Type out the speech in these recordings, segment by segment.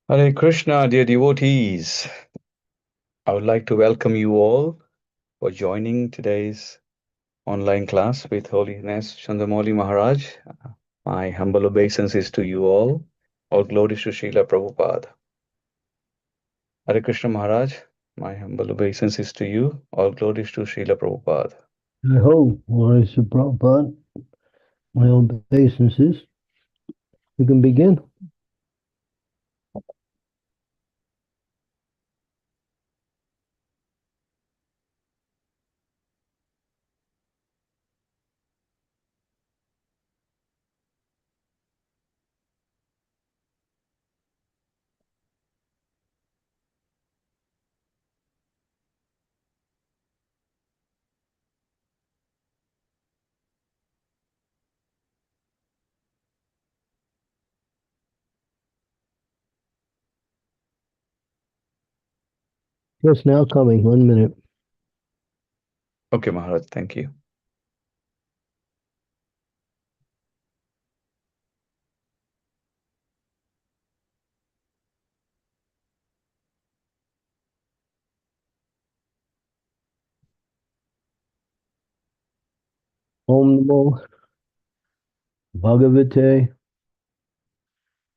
Hare Krishna, dear devotees. I would like to welcome you all for joining today's online class with Holiness Chandramauli Maharaj. My humble obeisances to you all. All glories to Srila Prabhupada. Hare Krishna Maharaj, my humble obeisances to you. All glories to Srila Prabhupada. I hope, Lord Prabhupada, my obeisances. We can begin. Just now coming, 1 minute. Okay, Maharaj, thank you. Om Namo Bhagavate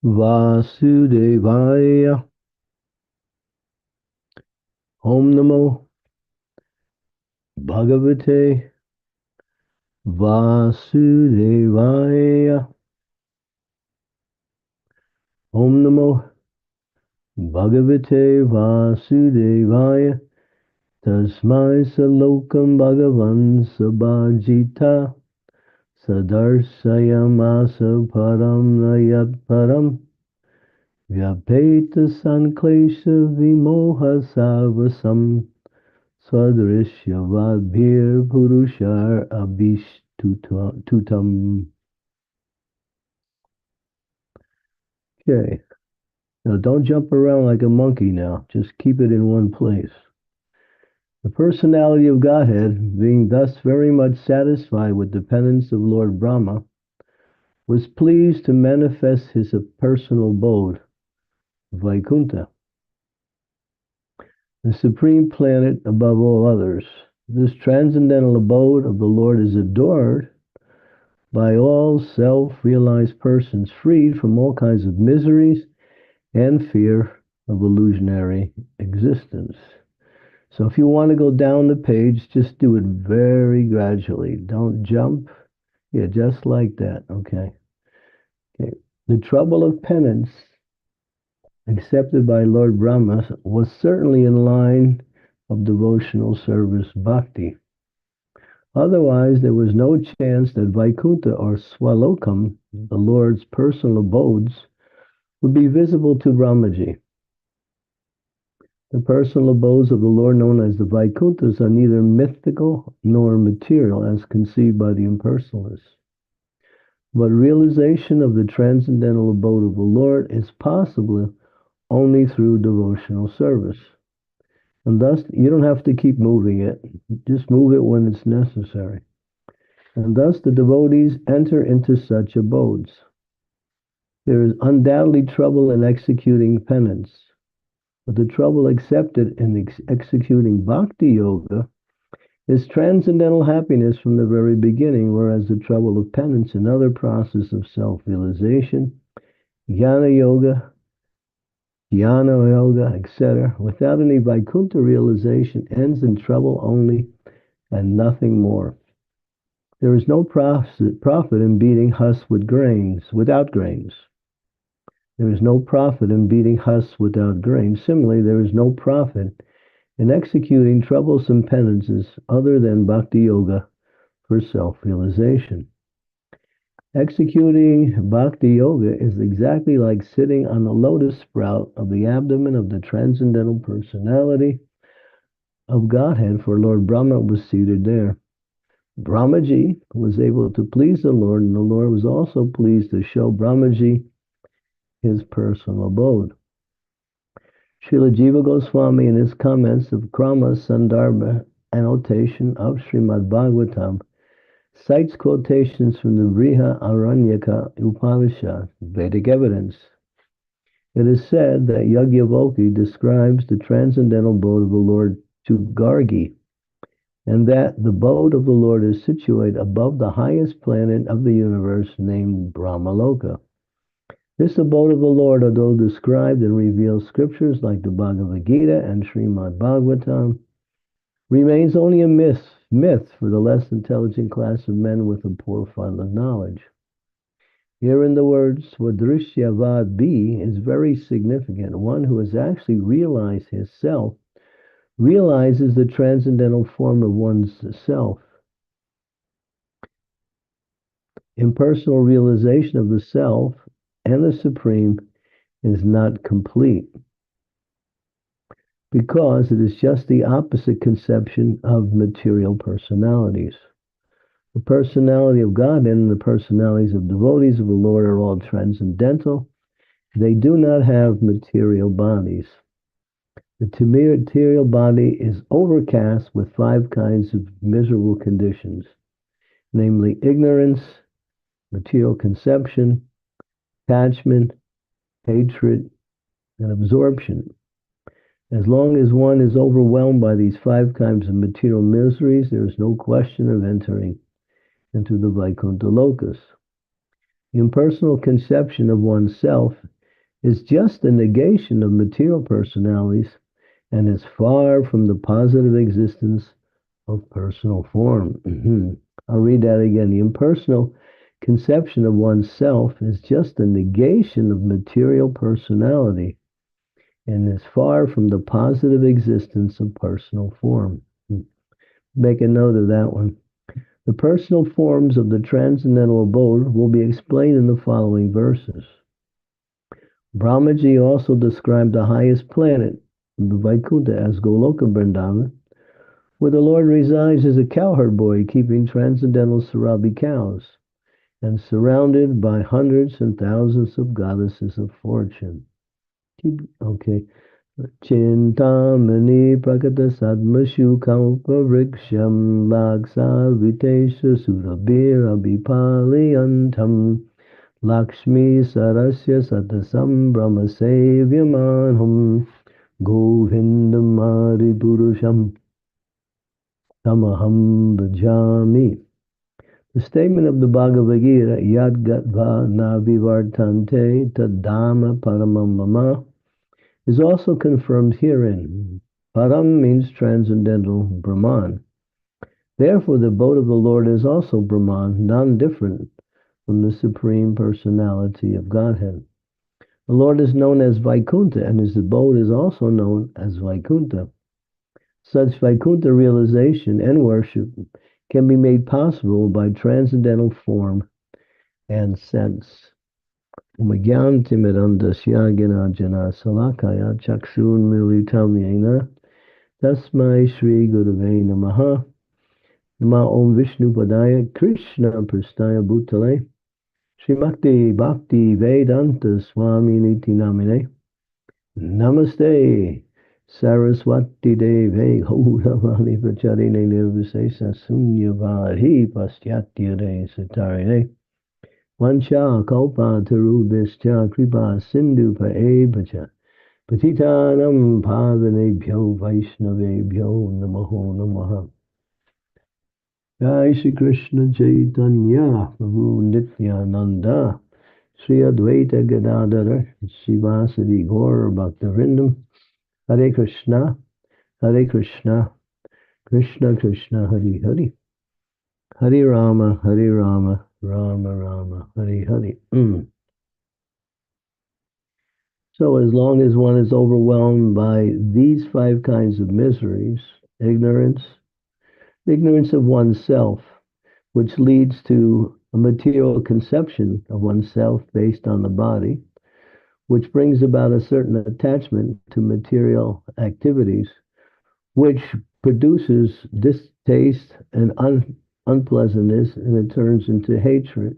Vasudevaya. Om Namo Bhagavate Vasudevaya. Om Namo Bhagavate Vasudevaya. Tasmai Salokam Bhagavan Sabhajita. Sadarsayamasa param nayat param vyapeta sanklesha vimoha savasam swadrishyavadbhir purushar abhishtutam. Okay, now don't jump around like a monkey now. Just keep it in one place. The personality of Godhead, being thus very much satisfied with the penance of Lord Brahma, was pleased to manifest his personal abode, Vaikuntha, the supreme planet above all others. This transcendental abode of the Lord is adored by all self-realized persons freed from all kinds of miseries and fear of illusionary existence. So if you want to go down the page, just do it very gradually. Don't jump. Yeah, just like that. Okay. The trouble of penance accepted by Lord Brahma was certainly in line of devotional service bhakti. Otherwise, there was no chance that Vaikuntha or Swalokam, the Lord's personal abodes, would be visible to Brahmaji. The personal abodes of the Lord, known as the Vaikunthas, are neither mythical nor material as conceived by the impersonalists. But realization of the transcendental abode of the Lord is possible only through devotional service. And thus, you don't have to keep moving it. Just move it when it's necessary. And thus, the devotees enter into such abodes. There is undoubtedly trouble in executing penance. But the trouble accepted in executing bhakti yoga is transcendental happiness from the very beginning, whereas the trouble of penance and other process of self-realization, jnana yoga, etc., without any Vaikuntha realization, ends in trouble only and nothing more. There is no profit in beating husk without grains. There is no profit in beating husks without grains. Similarly, there is no profit in executing troublesome penances other than bhakti yoga for self-realization. Executing bhakti yoga is exactly like sitting on the lotus sprout of the abdomen of the transcendental personality of Godhead, for Lord Brahma was seated there. Brahmaji was able to please the Lord, and the Lord was also pleased to show Brahmaji his personal abode. Srila Jiva Goswami, in his comments of Krama Sandarbha annotation of Srimad Bhagavatam, cites quotations from the Vriha Aranyaka Upanishad, Vedic evidence. It is said that Yajnavalkya describes the transcendental abode of the Lord to Gargi, and that the abode of the Lord is situated above the highest planet of the universe named Brahmaloka. This abode of the Lord, although described in revealed scriptures like the Bhagavad Gita and Srimad Bhagavatam, remains only a myth for the less intelligent class of men with a poor fund of knowledge. Herein the word Swadrishyavad B is very significant. One who has actually realized his self realizes the transcendental form of one's self. Impersonal realization of the self and the Supreme is not complete because it is just the opposite conception of material personalities. The personality of God and the personalities of devotees of the Lord are all transcendental. They do not have material bodies. The material body is overcast with 5 kinds of miserable conditions, namely ignorance, material conception, attachment, hatred, and absorption. As long as one is overwhelmed by these 5 kinds of material miseries, there is no question of entering into the Vaikuntha Lokas. The impersonal conception of oneself is just a negation of material personalities and is far from the positive existence of personal form. I'll read that again. The impersonal conception of oneself is just a negation of material personality and is far from the positive existence of personal form. Make a note of that one. The personal forms of the transcendental abode will be explained in the following verses. Brahmaji also described the highest planet, the Vaikuntha, as Goloka Vrindavan, where the Lord resides as a cowherd boy keeping transcendental Sarabi cows and surrounded by hundreds and thousands of goddesses of fortune. Okay. Chintamani prakata sadmashu kalpa vriksham laksa vitesha surabir abhipaliyantam Lakshmi sarasya satasam brahma sevyamanham govindam purusham tamaham bhajami. The statement of the Bhagavad Gita, Yad Gatva Navivartante Tadama Paramam Mama, is also confirmed herein. Param means transcendental Brahman. Therefore, the abode of the Lord is also Brahman, non-different from the Supreme Personality of Godhead. The Lord is known as Vaikuntha, and his abode is also known as Vaikuntha. Such Vaikuntha realization and worship can be made possible by transcendental form and sense. Umagyantimidandasya jana salakaya chakshun militam yena tasmai Shri Gurave namaha nama Om Vishnu Padaya Krishna Prastaya Bhutale Srimakti Bhakti Vedanta Swami Niti Namine Namaste Saraswati Deve Gauravani Pacharine Nirvisesa Sunyavadhi Pastyatya Satarine Vancha Kalpa Tarubhischa Kripa Sindhu Paevacha Patitanam Pavanebhyo Vaishnavebhyo Namaho Namaha. Jai Shri Krishna Chaitanya Prabhu Nityananda Sri Advaita Gadadhara Sivasadi Gaur Bhaktivinoda Hare Krishna Krishna Krishna Hare Hare Hare Rama Rama Rama Hare Hare. So as long as one is overwhelmed by these 5 kinds of miseries, ignorance of oneself, which leads to a material conception of oneself based on the body, which brings about a certain attachment to material activities, which produces distaste and unpleasantness, and it turns into hatred.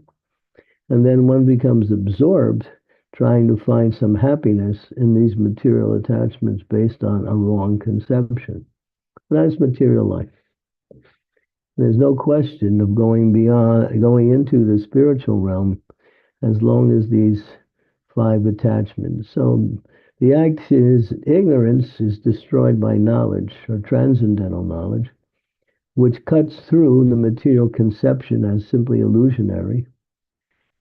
And then one becomes absorbed trying to find some happiness in these material attachments based on a wrong conception. That's material life. There's no question of going into the spiritual realm as long as these 5 attachments. So the act is ignorance is destroyed by knowledge or transcendental knowledge, which cuts through the material conception as simply illusionary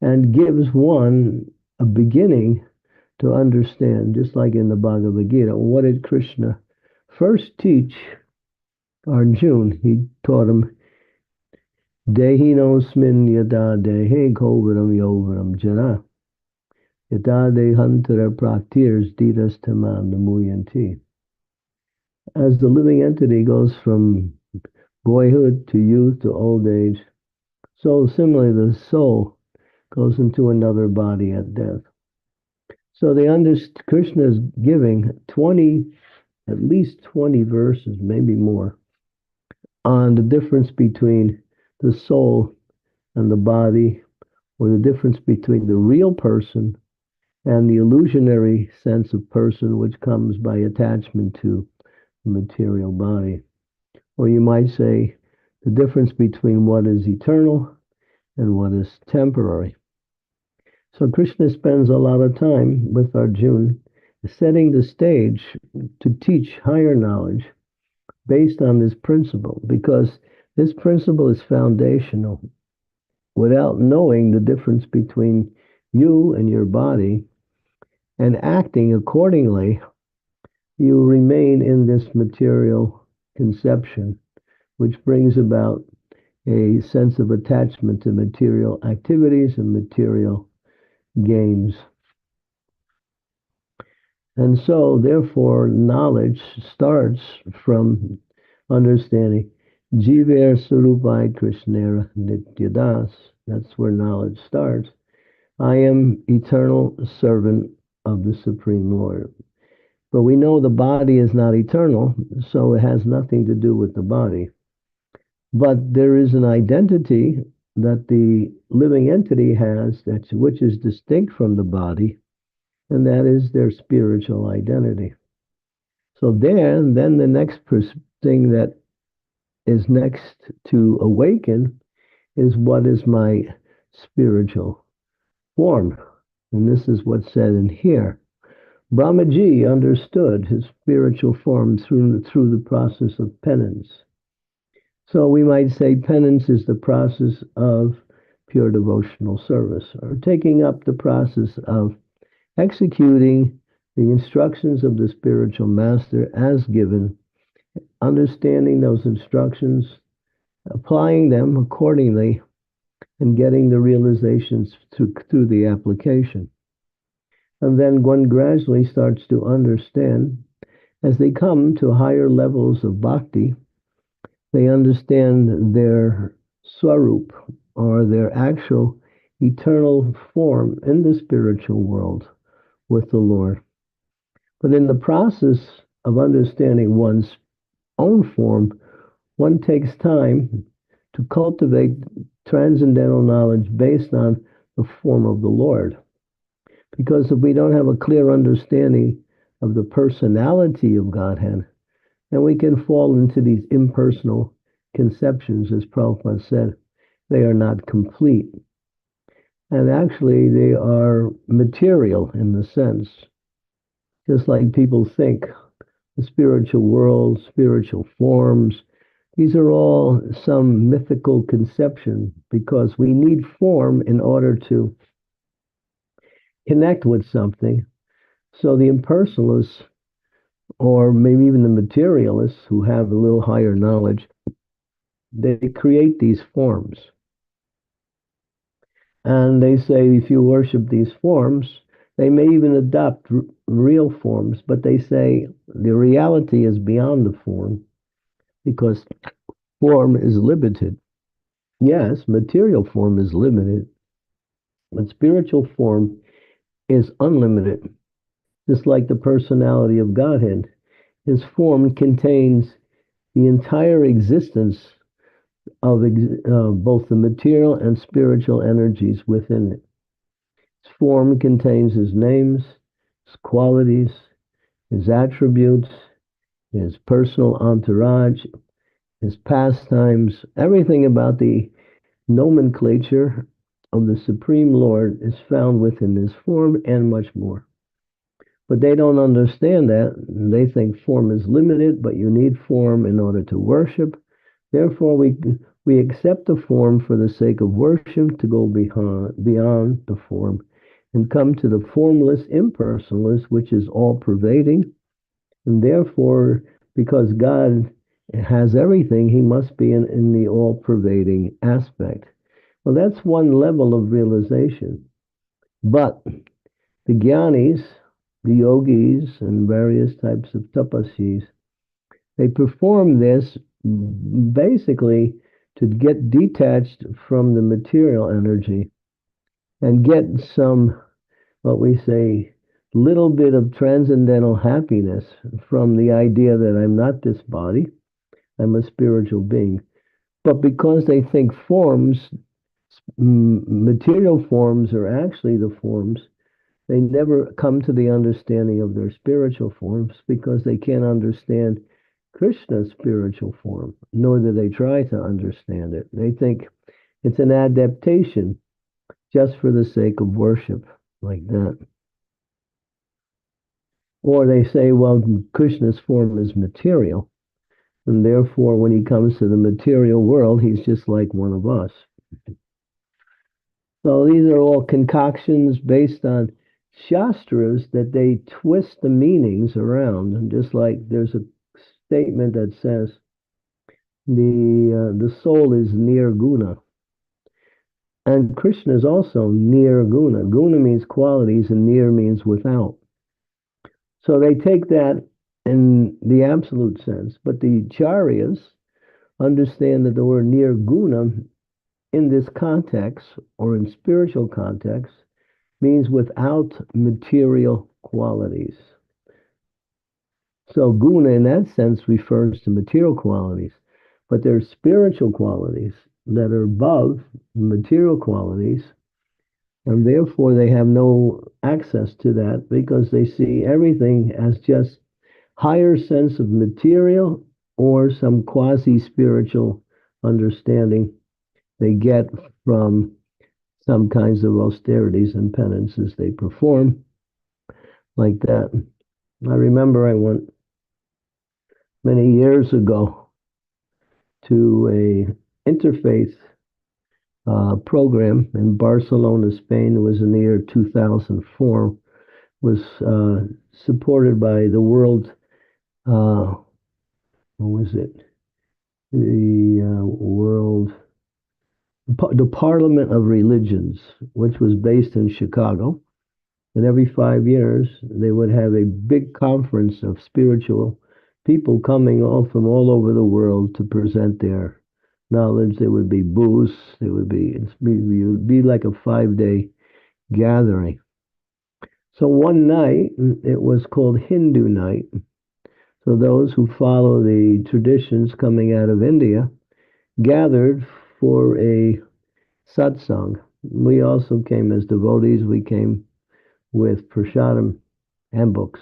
and gives one a beginning to understand, just like in the Bhagavad Gita. What did Krishna first teach Arjuna? He taught him, Dehi nosmin yada dehe kovaram yovaram jana. Yada dehantara praktirs ditas tamam namuyanti. As the living entity goes from boyhood to youth to old age, so similarly the soul goes into another body at death. So Krishna is giving 20, at least 20 verses, maybe more, on the difference between the soul and the body, or the difference between the real person and the illusionary sense of person, which comes by attachment to the material body. Or you might say the difference between what is eternal and what is temporary. So Krishna spends a lot of time with Arjuna setting the stage to teach higher knowledge based on this principle, because this principle is foundational. Without knowing the difference between you and your body and acting accordingly, you remain in this material conception, which brings about a sense of attachment to material activities and material gains. And so, therefore, knowledge starts from understanding Jiver Surupai Krishnera Nityadas. That's where knowledge starts. I am eternal servant of the Supreme Lord. But we know the body is not eternal, so it has nothing to do with the body. But there is an identity that the living entity has, which is distinct from the body, and that is their spiritual identity. So then the next thing that is next to awaken is, what is my spiritual form? And this is what's said in here. Brahmaji understood his spiritual form through the process of penance. So we might say penance is the process of pure devotional service, or taking up the process of executing the instructions of the spiritual master as given, understanding those instructions, applying them accordingly, and getting the realizations through the application. And then one gradually starts to understand, as they come to higher levels of bhakti, they understand their swarup, or their actual eternal form in the spiritual world with the Lord. But in the process of understanding one's own form, one takes time to cultivate transcendental knowledge based on the form of the Lord. Because if we don't have a clear understanding of the personality of Godhead, then we can fall into these impersonal conceptions. As Prabhupada said, they are not complete. And actually, they are material in the sense, just like people think the spiritual world, spiritual forms, these are all some mythical conception, because we need form in order to connect with something. So the impersonalists, or maybe even the materialists who have a little higher knowledge, they create these forms. And they say if you worship these forms, they may even adopt real forms, but they say the reality is beyond the form, because form is limited. Yes, material form is limited, but spiritual form is unlimited. Just like the personality of Godhead, his form contains the entire existence of both the material and spiritual energies within it. His form contains his names, his qualities, his attributes, his personal entourage, his pastimes, everything about the nomenclature of the Supreme Lord is found within this form and much more. But they don't understand that. They think form is limited, but you need form in order to worship. Therefore, we accept the form for the sake of worship to go beyond the form and come to the formless impersonalist, which is all pervading. And therefore, because God has everything, he must be in the all pervading aspect. Well, that's one level of realization. But the jnanis, the yogis, and various types of tapasis, they perform this basically to get detached from the material energy and get some, what we say, little bit of transcendental happiness from the idea that I'm not this body, I'm a spiritual being. But because they think forms, material forms are actually the forms, they never come to the understanding of their spiritual forms because they can't understand Krishna's spiritual form, nor do they try to understand it. They think it's an adaptation just for the sake of worship, like that. Or they say, well, Krishna's form is material, and therefore when he comes to the material world, he's just like one of us. So these are all concoctions based on shastras that they twist the meanings around. And just like there's a statement that says the soul is nirguna, and Krishna is also nirguna. Guna means qualities, and nir means without. So they take that in the absolute sense, but the Charyas understand that the word nirguna in this context or in spiritual context means without material qualities. So guna in that sense refers to material qualities, but there are spiritual qualities that are above material qualities, and therefore they have no access to that because they see everything as just higher sense of material or some quasi-spiritual understanding they get from some kinds of austerities and penances they perform, like that. I remember I went many years ago to a interfaith program in Barcelona, Spain. It was in the year 2004. Was supported by the World, what was it? The World, the Parliament of Religions, which was based in Chicago. And every 5 years, they would have a big conference of spiritual people coming all from all over the world to present their knowledge. There would be booths. There would be, it would be like a 5-day gathering. So one night, it was called Hindu night. So those who follow the traditions coming out of India gathered for a satsang. We also came as devotees. We came with prasadam and books.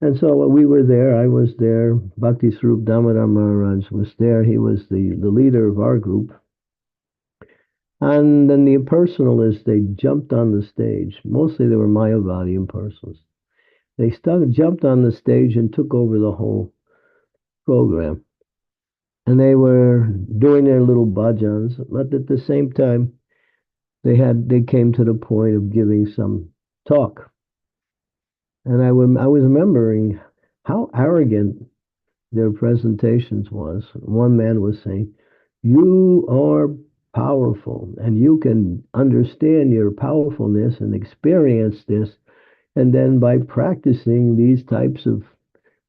And so we were there. I was there. Bhakti Swarup Damodar Maharaj was there. He was the leader of our group. And then the impersonalists, they jumped on the stage. Mostly they were Mayavadi impersonalists. They jumped on the stage and took over the whole program. And they were doing their little bhajans, but at the same time, they came to the point of giving some talk. And I was remembering how arrogant their presentations was. One man was saying, "You are powerful, and you can understand your powerfulness and experience this, and then by practicing these types of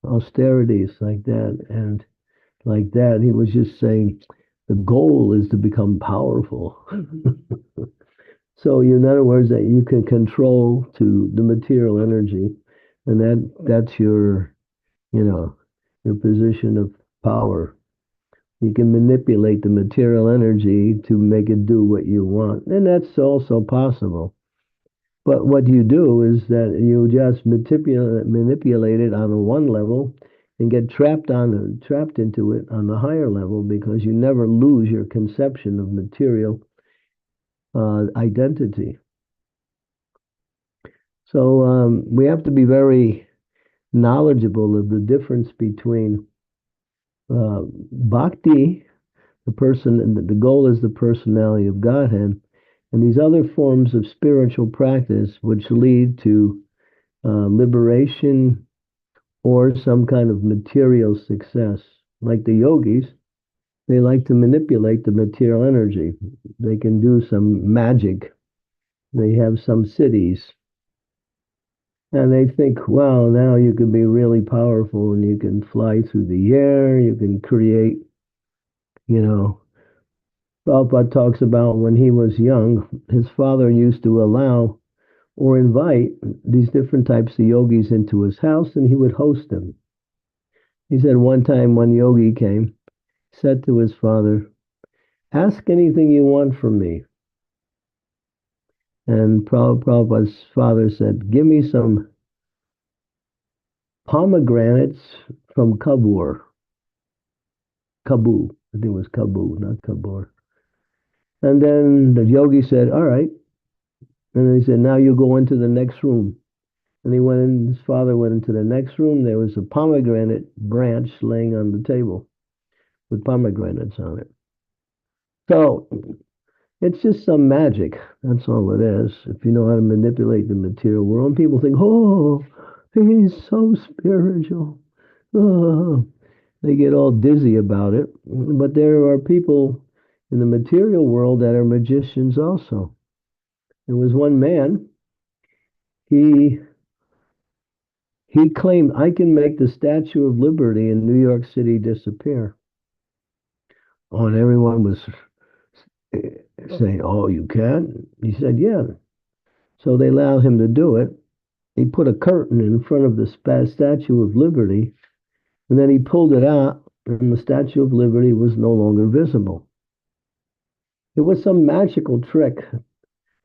austerities like that, and like that," he was just saying, the goal is to become powerful. So, in other words, that you can control to the material energy, and that's your, your position of power. You can manipulate the material energy to make it do what you want, and that's also possible. But what you do is that you just manipulate it on a one level and get trapped into it on the higher level because you never lose your conception of material identity. So we have to be very knowledgeable of the difference between bhakti, the person, and the goal is the personality of Godhead, and these other forms of spiritual practice which lead to liberation or some kind of material success. Like the yogis, they like to manipulate the material energy. They can do some magic. They have some cities. And they think, wow, now you can be really powerful and you can fly through the air, you can create, you know. Prabhupada talks about when he was young, his father used to allow or invite these different types of yogis into his house and he would host them. He said one time one yogi came, said to his father, ask anything you want from me. And Prabhupada's father said, give me some pomegranates from Kabul. Kabul. I think it was Kabul, not Kabul. And then the yogi said, all right. And then he said, now you go into the next room. And he went in, his father went into the next room. There was a pomegranate branch laying on the table with pomegranates on it. So it's just some magic. That's all it is. If you know how to manipulate the material world, and people think, oh, he's so spiritual. Oh, they get all dizzy about it. But there are people in the material world that are magicians also. There was one man, he he claimed I can make the Statue of Liberty in New York City disappear. Oh, and everyone was saying, oh, you can? He said, yeah. So they allowed him to do it. He put a curtain in front of the Statue of Liberty, and then he pulled it out, and the Statue of Liberty was no longer visible. It was some magical trick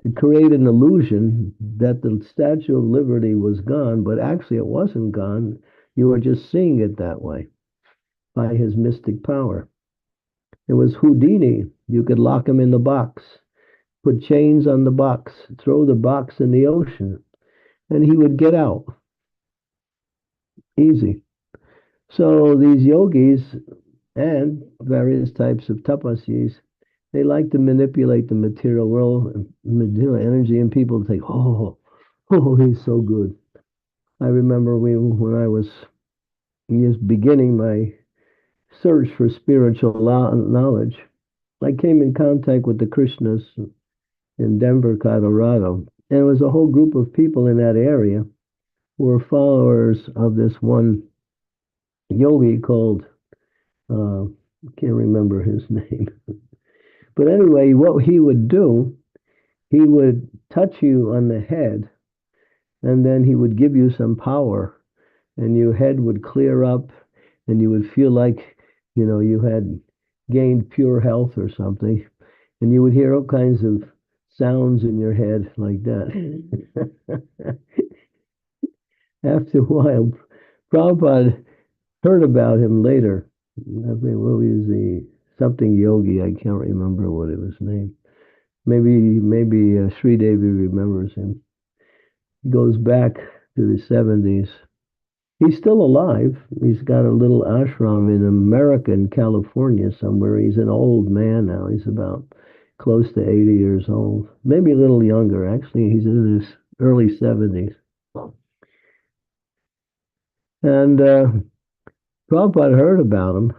to create an illusion that the Statue of Liberty was gone, but actually it wasn't gone. You were just seeing it that way by his mystic power. It was Houdini. You could lock him in the box, put chains on the box, throw the box in the ocean, and he would get out easy. So these yogis and various types of tapasis, they like to manipulate the material world, material energy, and people think, oh, oh, he's so good. I remember when I was just beginning my search for spiritual knowledge, I came in contact with the Krishnas in Denver, Colorado. And it was a whole group of people in that area who were followers of this one yogi called, I can't remember his name. But anyway, what he would do, he would touch you on the head and then he would give you some power and your head would clear up and you would feel like, you had gained pure health or something. And you would hear all kinds of sounds in your head like that. After a while, Prabhupada heard about him later. I think, well, he was the something yogi. I can't remember what it was named. Maybe Sri Devi remembers him. He goes back to the 70s. He's still alive. He's got a little ashram in America, in California somewhere. He's an old man now. He's about close to 80 years old, maybe a little younger. Actually, he's in his early 70s. And Prabhupada heard about him,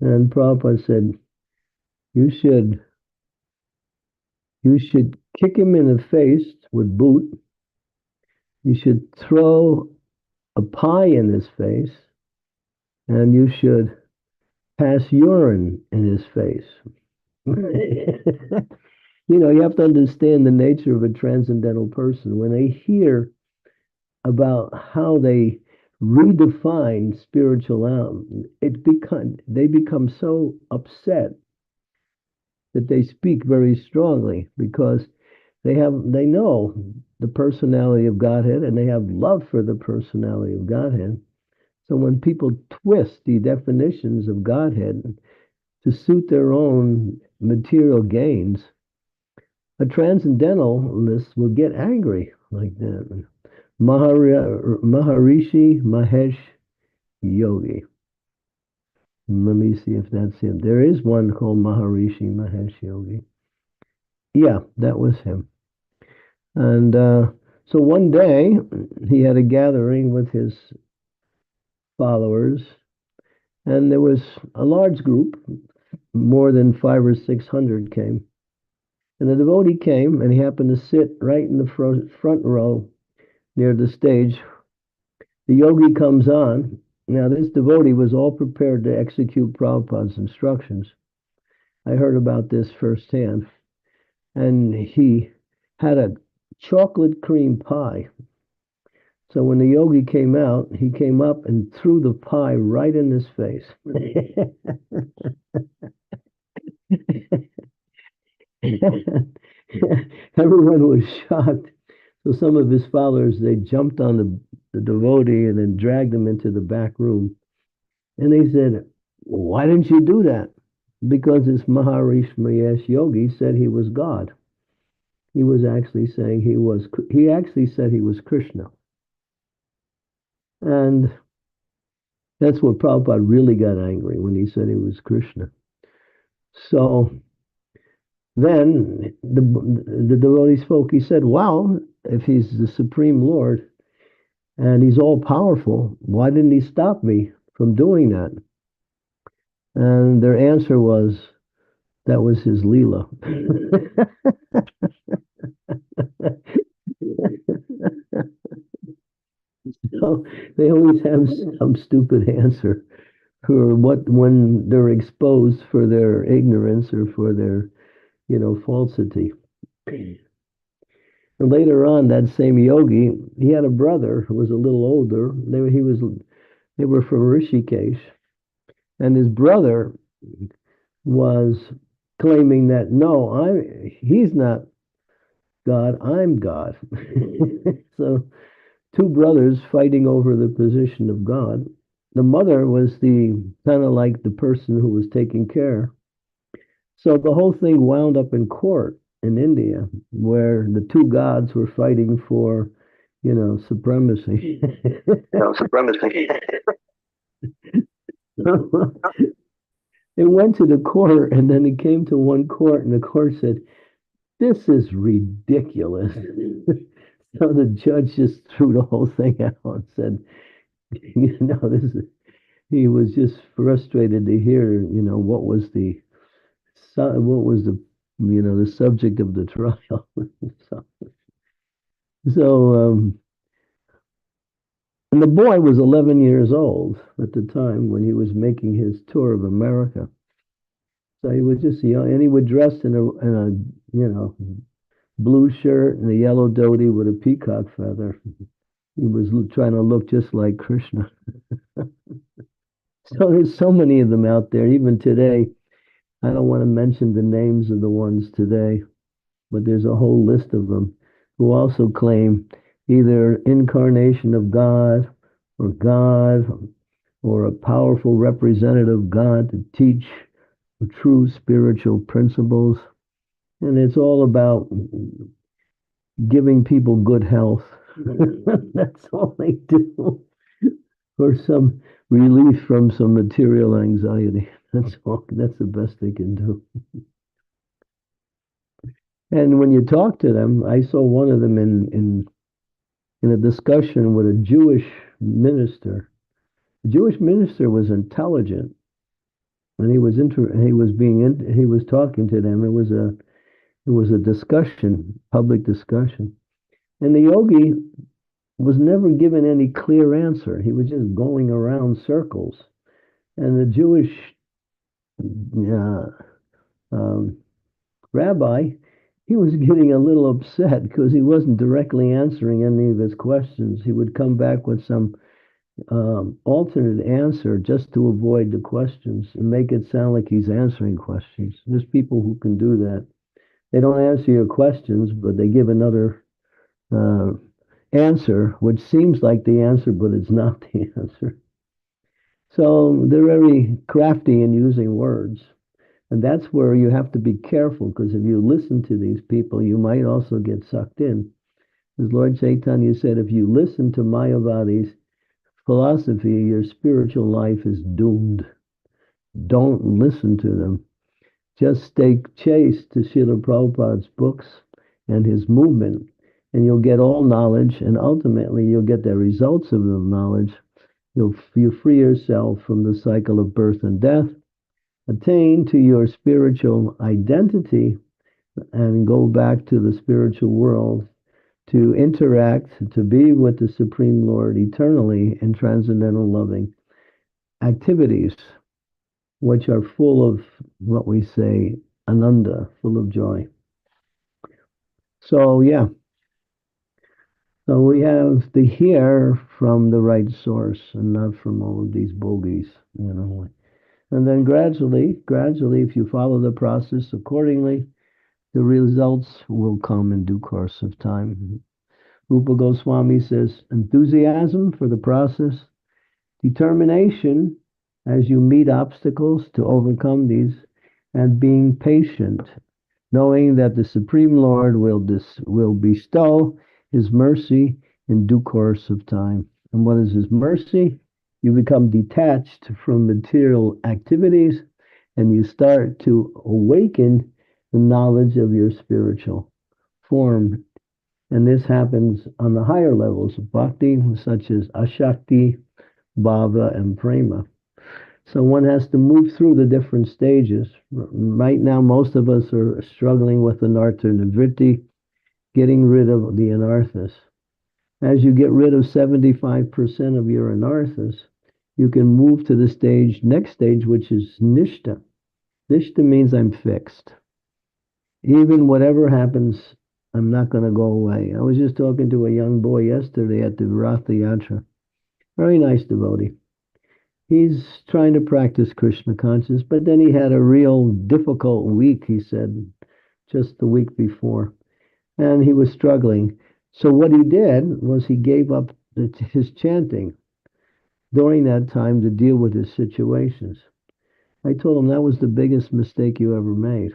and Prabhupada said, "You should kick him in the face with boot. You should throw a pie in his face, and you should pass urine in his face." You have to understand the nature of a transcendental person. When they hear about how they redefine spiritual, they become so upset that they speak very strongly because they know the personality of Godhead and they have love for the personality of Godhead. So when people twist the definitions of Godhead to suit their own material gains, a transcendentalist will get angry like that. Maharishi Mahesh Yogi. Let me see if that's him. There is one called Maharishi Mahesh Yogi. Yeah, that was him. And so one day he had a gathering with his followers, and there was a large group, more than 500 or 600 came. And the devotee came, and he happened to sit right in the front row near the stage. The yogi comes on. Now, this devotee was all prepared to execute Prabhupada's instructions. I heard about this firsthand. And he had a chocolate cream pie. So when the yogi came out, he came up and threw the pie right in his face. Everyone was shocked. So some of his followers, they jumped on the devotee and then dragged him into the back room. And they said, why didn't you do that? Because this Maharishi Mahesh Yogi said he was God. He was actually saying he actually said he was Krishna. And that's what Prabhupada really got angry when he said he was Krishna. So then the devotee spoke. He said, well, if he's the Supreme Lord and he's all powerful, why didn't he stop me from doing that? And their answer was, that was his Leela. So they always have some stupid answer for what when they're exposed for their ignorance or for their, falsity. And later on, that same yogi, he had a brother who was a little older. They were from Rishikesh, and his brother was claiming that no, he's not God, I'm God. So two brothers fighting over the position of God. The mother was the kind of like the person who was taking care. So the whole thing wound up in court in India, where the two gods were fighting for, supremacy. Supremacy. It went to the court, and then it came to one court, and the court said, "This is ridiculous." So the judge just threw the whole thing out and said, this is, he was just frustrated to hear, the subject of the trial. so, so and the boy was 11 years old at the time when he was making his tour of America. So he was just young, and he would dress in a blue shirt and a yellow dhoti with a peacock feather. He was trying to look just like Krishna. So there's so many of them out there, even today. I don't want to mention the names of the ones today, but there's a whole list of them who also claim either incarnation of God or a powerful representative God to teach true spiritual principles. And it's all about giving people good health. That's all they do. Or some relief from some material anxiety. That's all. That's the best they can do. And when you talk to them, I saw one of them in a discussion with a Jewish minister. The Jewish minister was intelligent, and he was talking to them. It was a discussion, public discussion, and the yogi was never given any clear answer. He was just going around circles, and the Jewish uh, um, rabbi, he was getting a little upset because he wasn't directly answering any of his questions. He would come back with some alternate answer just to avoid the questions and make it sound like he's answering questions. There's people who can do that. They don't answer your questions, but they give another uh, answer, which seems like the answer, but it's not the answer. So they're very crafty in using words. And that's where you have to be careful, because if you listen to these people, you might also get sucked in. As Lord Chaitanya said, if you listen to Mayavadi's philosophy, your spiritual life is doomed. Don't listen to them. Just stay chaste to Srila Prabhupada's books and his movement, and you'll get all knowledge, and ultimately you'll get the results of the knowledge. You free yourself from the cycle of birth and death, attain to your spiritual identity, and go back to the spiritual world to interact, to be with the Supreme Lord eternally in transcendental loving activities, which are full of what we say, ananda, full of joy. So, yeah, so we have to hear from the right source and not from all of these bogies, you know. And then gradually, if you follow the process accordingly, the results will come in due course of time. Rupa Goswami says, enthusiasm for the process, determination as you meet obstacles to overcome these, and being patient, knowing that the Supreme Lord will bestow his mercy in due course of time. And what is his mercy? You become detached from material activities, and you start to awaken the knowledge of your spiritual form. And this happens on the higher levels of bhakti, such as ashakti, bhava, and prema. So one has to move through the different stages. Right now, most of us are struggling with anartha nivritti, getting rid of the anarthas. As you get rid of 75% of your anarthas, you can move to the next stage, which is nishta. Nishta means I'm fixed. Even whatever happens, I'm not going to go away. I was just talking to a young boy yesterday at the Ratha Yatra. Very nice devotee. He's trying to practice Krishna consciousness, but then he had a real difficult week, he said, just the week before. And he was struggling. So what he did was he gave up his chanting during that time to deal with his situations. I told him that was the biggest mistake you ever made.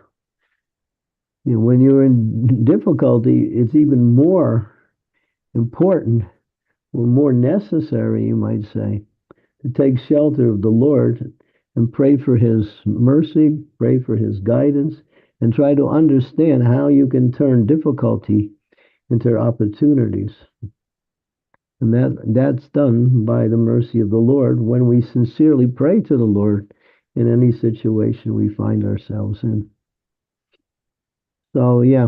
You know, when you're in difficulty, it's even more important or more necessary, you might say, to take shelter of the Lord and pray for his mercy, pray for his guidance, and try to understand how you can turn difficulty into opportunities. And that's done by the mercy of the Lord when we sincerely pray to the Lord in any situation we find ourselves in. So, yeah,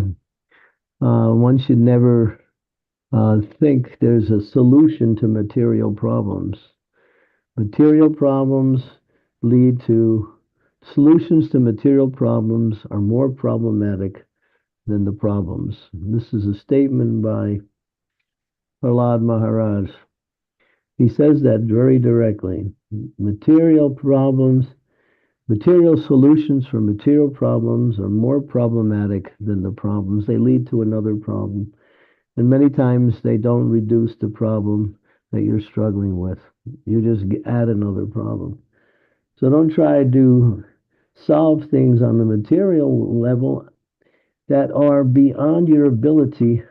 one should never think there's a solution to material problems. Material problems lead to solutions to material problems are more problematic than the problems. This is a statement by Prahlad Maharaj. He says that very directly. Material solutions for material problems are more problematic than the problems. They lead to another problem. And many times they don't reduce the problem that you're struggling with. You just add another problem. So don't try to solve things on the material level that are beyond your ability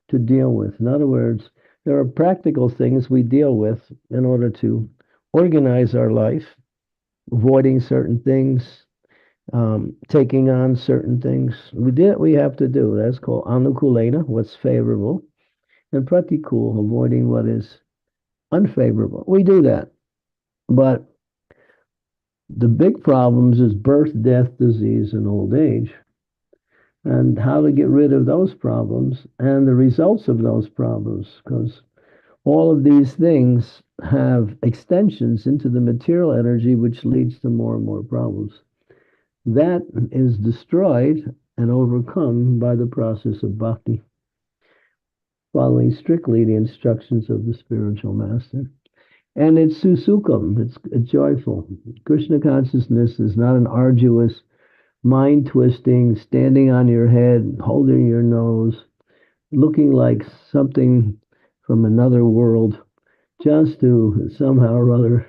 to deal with. In other words, there are practical things we deal with in order to organize our life, avoiding certain things, taking on certain things. We have to do. That's called anukulena, what's favorable, and pratikul, avoiding what is unfavorable. We do that. But the big problems is birth, death, disease, and old age, and how to get rid of those problems and the results of those problems, because all of these things have extensions into the material energy, which leads to more and more problems. That is destroyed and overcome by the process of bhakti, following strictly the instructions of the spiritual master. And it's susukham, it's joyful. Krishna consciousness is not an arduous, mind twisting, standing on your head, holding your nose, looking like something from another world, just to somehow or other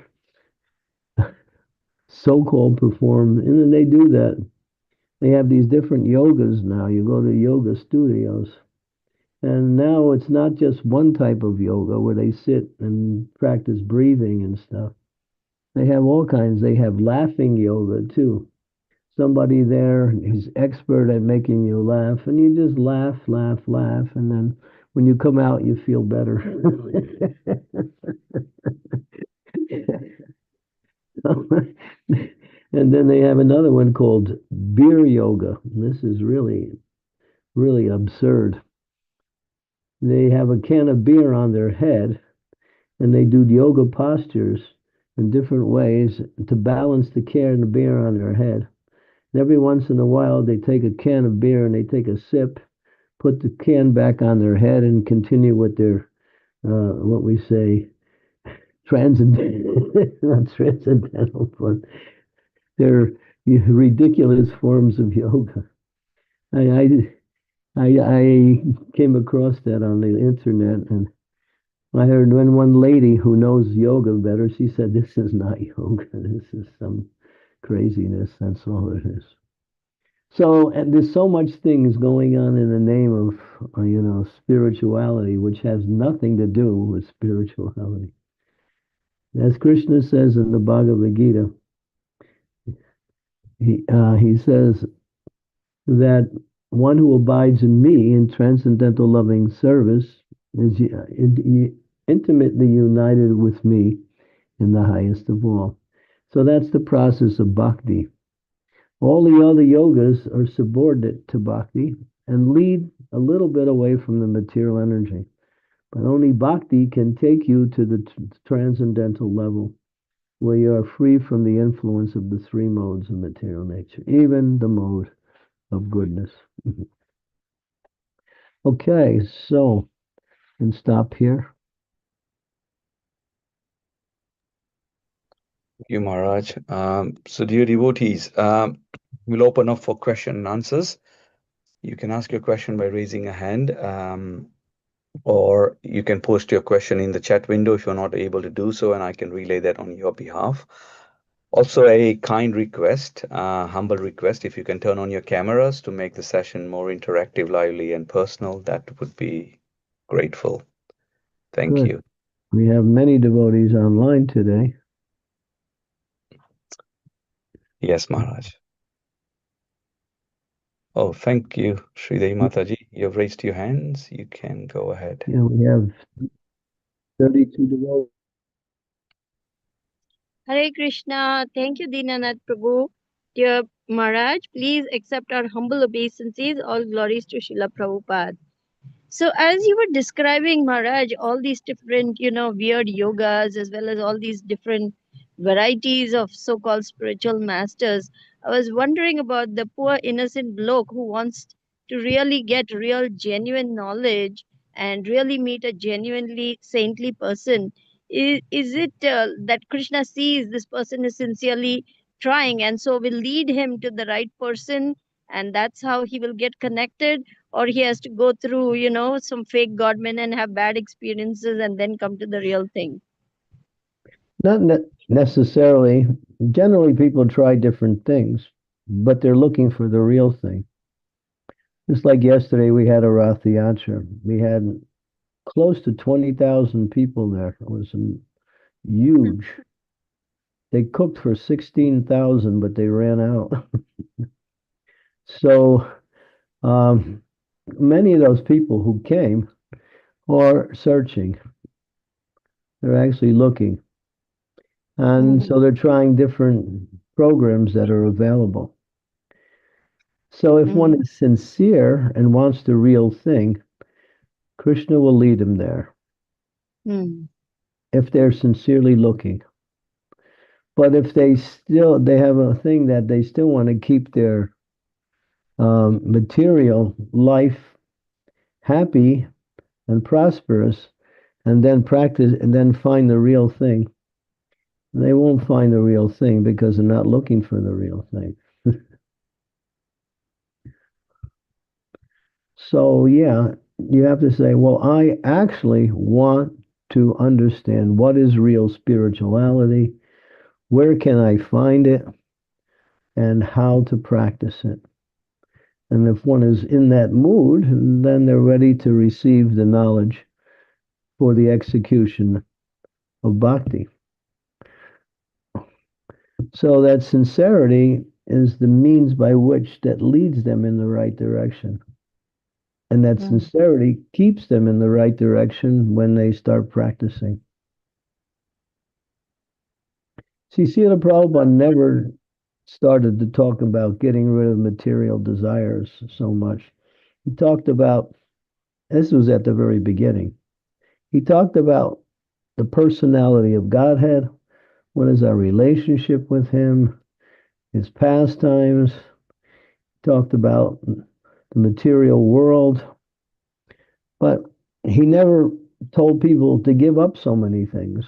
so called perform. And then they do that. They have these different yogas now. You go to yoga studios, and now it's not just one type of yoga where they sit and practice breathing and stuff. They have all kinds. They have laughing yoga too. Somebody there is expert at making you laugh, and you just laugh, laugh, laugh, and then when you come out, you feel better. And then they have another one called beer yoga. This is really, really absurd. They have a can of beer on their head, and they do yoga postures in different ways to balance the can of beer on their head. And every once in a while, they take a can of beer and they take a sip, put the can back on their head, and continue with their what we say transcendental, not transcendental, but their ridiculous forms of yoga. I, I came across that on the internet, and I heard when one lady who knows yoga better, she said, "This is not yoga. This is some craziness. That's all it is." So, and there's so much things going on in the name of, spirituality, which has nothing to do with spirituality. As Krishna says in the Bhagavad Gita, he says that one who abides in me in transcendental loving service is intimately united with me in the highest of all. So that's the process of bhakti. All the other yogas are subordinate to bhakti and lead a little bit away from the material energy. But only bhakti can take you to the transcendental level where you are free from the influence of the three modes of material nature, even the mode of goodness. Okay, so, and stop here. Thank you, Maharaj. So, dear devotees, we'll open up for question and answers. You can ask your question by raising a hand, or you can post your question in the chat window if you're not able to do so, and I can relay that on your behalf. Also, a kind request, humble request, if you can turn on your cameras to make the session more interactive, lively, and personal, that would be grateful. Thank Good. you. We have many devotees online today. Yes, Maharaj. Oh, thank you, Sridevi Mataji. You've raised your hands. You can go ahead. Yeah, we have 32 devotees. Hare Krishna. Thank you, Dinanath Prabhu. Dear Maharaj, please accept our humble obeisances. All glories to Srila Prabhupada. So, as you were describing, Maharaj, all these different, weird yogas, as well as all these different varieties of so called spiritual masters, I was wondering about the poor innocent bloke who wants to really get real, genuine knowledge and really meet a genuinely saintly person. Is it that Krishna sees this person is sincerely trying and so will lead him to the right person, and that's how he will get connected? Or he has to go through some fake godmen and have bad experiences and then come to the real thing? Not necessarily. Generally, people try different things, but they're looking for the real thing. Just like yesterday, we had a Rath Yatra. We had close to 20,000 people there. It was huge. They cooked for 16,000, but they ran out. So many of those people who came are searching. They're actually looking. And so they're trying different programs that are available. So if one is sincere and wants the real thing, Krishna will lead them there if they're sincerely looking. But if they have a thing that they still want to keep their material life happy and prosperous, and then practice and then find the real thing, they won't find the real thing because they're not looking for the real thing. So, yeah, you have to say, well, I actually want to understand what is real spirituality, where can I find it, and how to practice it. And if one is in that mood, then they're ready to receive the knowledge for the execution of bhakti. So that sincerity is the means by which that leads them in the right direction. And that sincerity keeps them in the right direction when they start practicing. See, Srila Prabhupada never started to talk about getting rid of material desires so much. He talked about, this was at the very beginning, he talked about the personality of Godhead, what is our relationship with Him, His pastimes, he talked about the material world, but he never told people to give up so many things.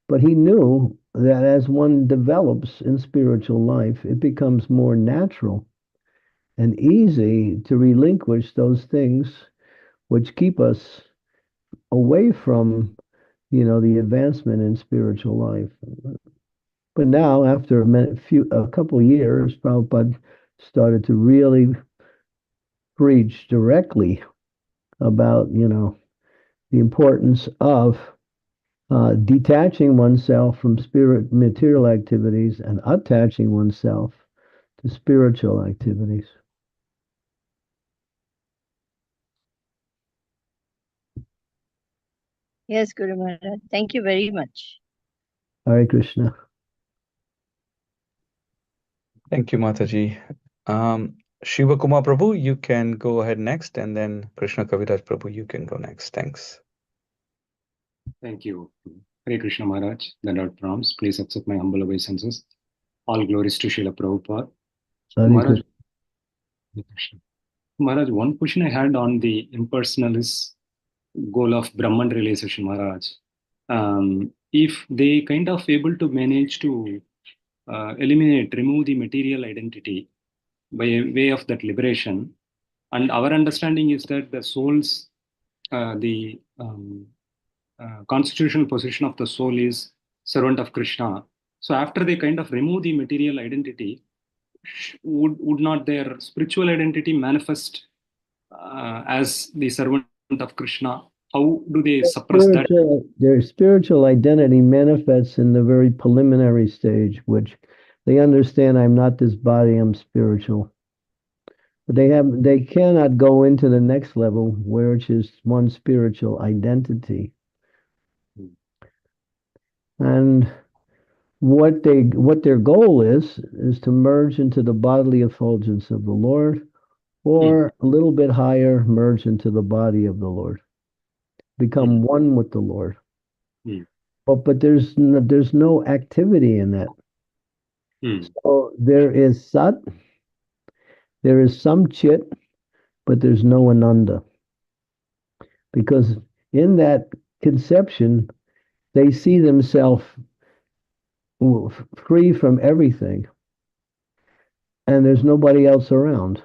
But he knew that as one develops in spiritual life, it becomes more natural and easy to relinquish those things which keep us away from, the advancement in spiritual life. But now, after a couple years, Prabhupada started to really preach directly about, the importance of detaching oneself from material activities and attaching oneself to spiritual activities. Yes, Guru Maharaj. Thank you very much. Hare Krishna. Thank you, Mataji. Shiva Kumar Prabhu, you can go ahead next, and then Krishna Kaviraj Prabhu, you can go next. Thanks. Thank you. Hare Krishna Maharaj, the Lord prompts. Please accept my humble obeisances. All glories to Srila Prabhupada. Maharaj, Maharaj, one question I had on the impersonalist goal of Brahman realization, Maharaj. If they kind of able to manage to remove the material identity by way of that liberation, and our understanding is that the soul's, the constitutional position of the soul is servant of Krishna. So after they kind of remove the material identity, would not their spiritual identity manifest as the servant of Krishna? How do they suppress that? Their spiritual identity manifests in the very preliminary stage, which they understand I'm not this body, I'm spiritual. But they cannot go into the next level, which is one spiritual identity. And what their goal is to merge into the bodily effulgence of the Lord, or a little bit higher, merge into the body of the Lord, become one with the Lord. But there's no activity in that. So there is sat, there is some chit, but there's no ananda. Because in that conception, they see themselves free from everything, and there's nobody else around.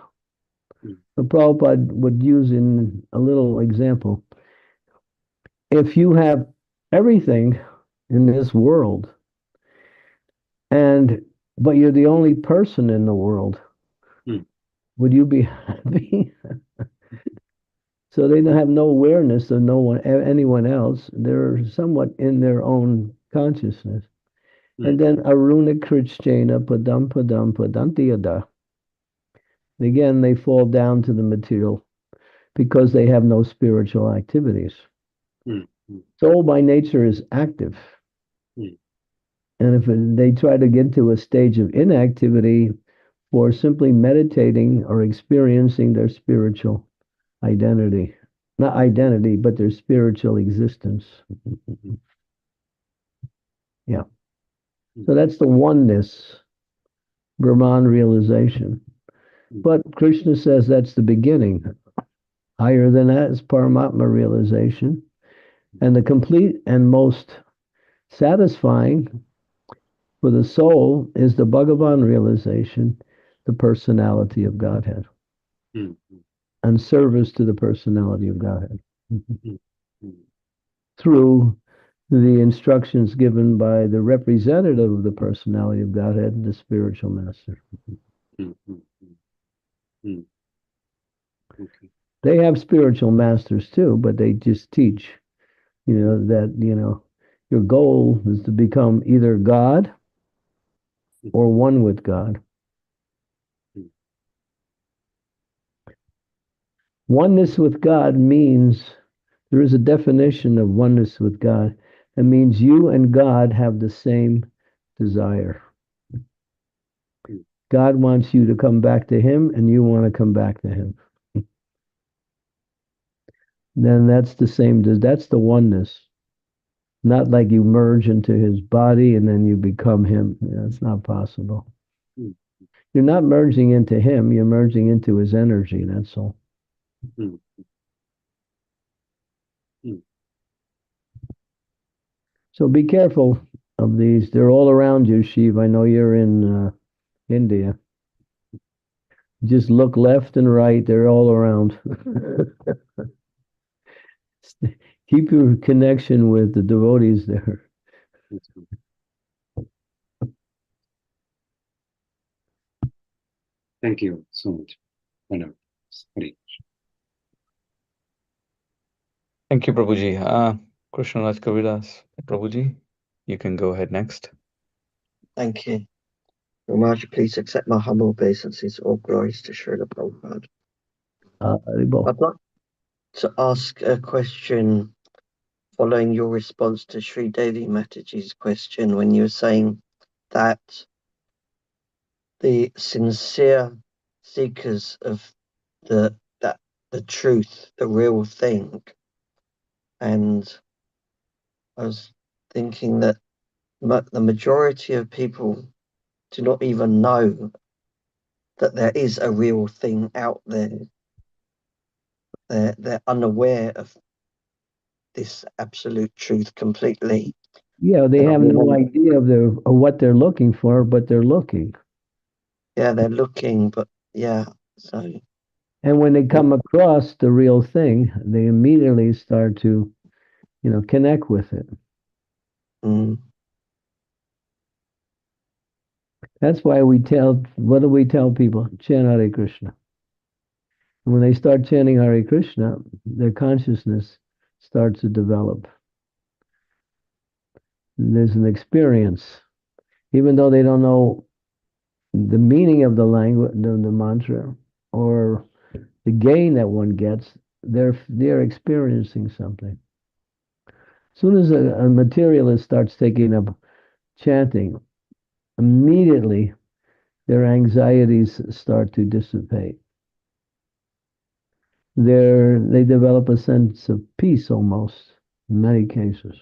The Prabhupada would use in a little example. If you have everything in this world, but you're the only person in the world, would you be happy? So they have no awareness of anyone else. They're somewhat in their own consciousness. And then Aruna Krishna Padam Padam Padantiyada. Again, they fall down to the material because they have no spiritual activities. Soul by nature is active. And if they try to get to a stage of inactivity for simply meditating or experiencing their spiritual identity, not identity, but their spiritual existence. Yeah. So that's the oneness, Brahman realization. But Krishna says that's the beginning. Higher than that is Paramatma realization. And the complete and most satisfying for the soul is the Bhagavan realization, the personality of Godhead. And service to the personality of Godhead. Through the instructions given by the representative of the personality of Godhead, the spiritual master. Okay. They have spiritual masters too, but they just teach, that, your goal is to become either God or one with God. Mm. Oneness with God means, there is a definition of oneness with God. It means you and God have the same desire. Mm. God wants you to come back to Him, and you want to come back to Him. Then that's the oneness. Not like you merge into His body and then you become Him. That's not possible. Mm. You're not merging into Him, you're merging into His energy, that's all. Mm. Mm. So be careful of these. They're all around you, Shiv. I know you're in India. Just look left and right, they're all around. Keep your connection with the devotees there. That's good. Thank you so much. Wonderful. Sorry. Thank you, Prabhuji. Krishnaraj Kavidas, Prabhuji, you can go ahead next. Thank you. Ramaji, please accept my humble obeisances. All glories to Srila Prabhupada. Haribol. I'd like to ask a question following your response to Sri Devi Mataji's question when you were saying that the sincere seekers of the truth, the real thing, and I was thinking that the majority of people do not even know that there is a real thing out there. They're unaware of this absolute truth completely. Yeah, they have no idea of what they're looking for, but they're looking. Yeah, they're looking, but yeah, so. And when they come across the real thing, they immediately start to, connect with it. Mm. That's why what do we tell people? Chant Hare Krishna. And when they start chanting Hare Krishna, their consciousness starts to develop. There's an experience. Even though they don't know the meaning of the language, the mantra, or the gain that one gets, they're experiencing something. As soon as a materialist starts taking up chanting, immediately their anxieties start to dissipate. They develop a sense of peace almost, in many cases,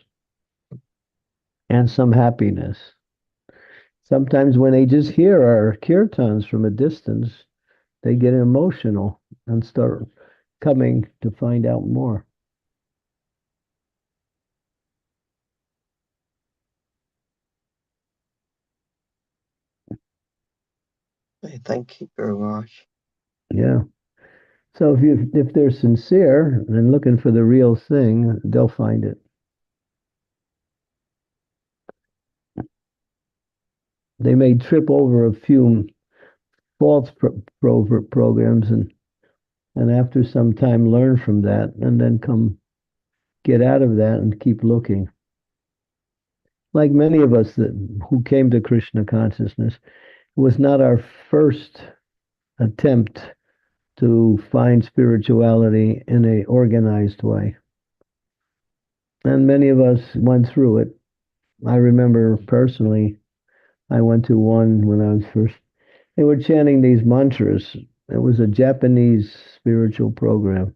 and some happiness. Sometimes when they just hear our kirtans from a distance, they get emotional and start coming to find out more. Thank you very much. Yeah. So if they're sincere and looking for the real thing, they'll find it. They may trip over a few false programs and after some time learn from that and then get out of that and keep looking. Like many of us who came to Krishna consciousness, it was not our first attempt to find spirituality in a organized way. And many of us went through it. I remember personally, I went to one when I was first. They were chanting these mantras. It was a Japanese spiritual program.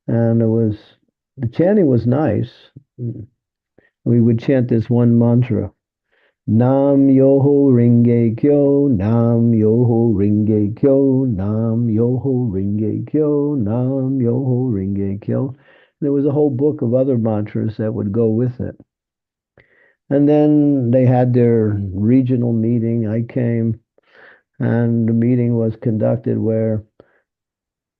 And the chanting was nice. We would chant this one mantra. Nam Yoho Ringe Kyo, Nam Yoho Ringe Kyo, Nam Yoho Ringe Kyo, Nam Yoho Ringe Kyo. There was a whole book of other mantras that would go with it. And then they had their regional meeting. I came, and the meeting was conducted where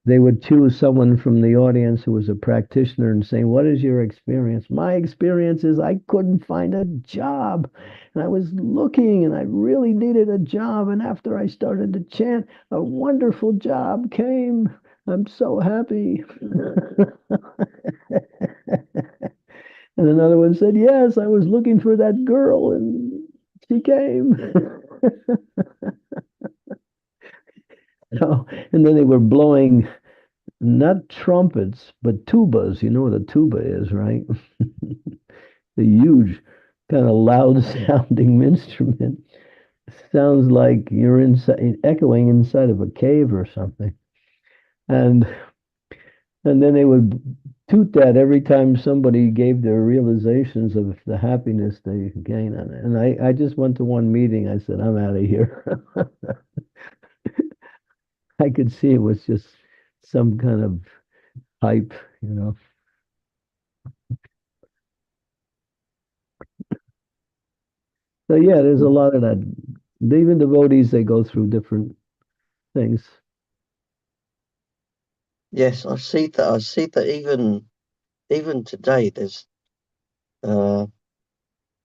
they would choose someone from the audience who was a practitioner and say, "What is your experience?" My experience is I couldn't find a job. And I was looking and I really needed a job. And after I started to chant, a wonderful job came. I'm so happy. And another one said, "Yes, I was looking for that girl and she came." So, and then they were blowing not trumpets, but tubas. You know what a tuba is, right? The huge, kind of loud sounding instrument. Sounds like you're inside, echoing inside of a cave or something. And then they would toot that every time somebody gave their realizations of the happiness they gain on it. And I just went to one meeting. I said, "I'm out of here." I could see it was just some kind of hype, you know. So yeah, there's a lot of that. Even devotees, they go through different things. Yes, I see that. I see that even today, there's uh,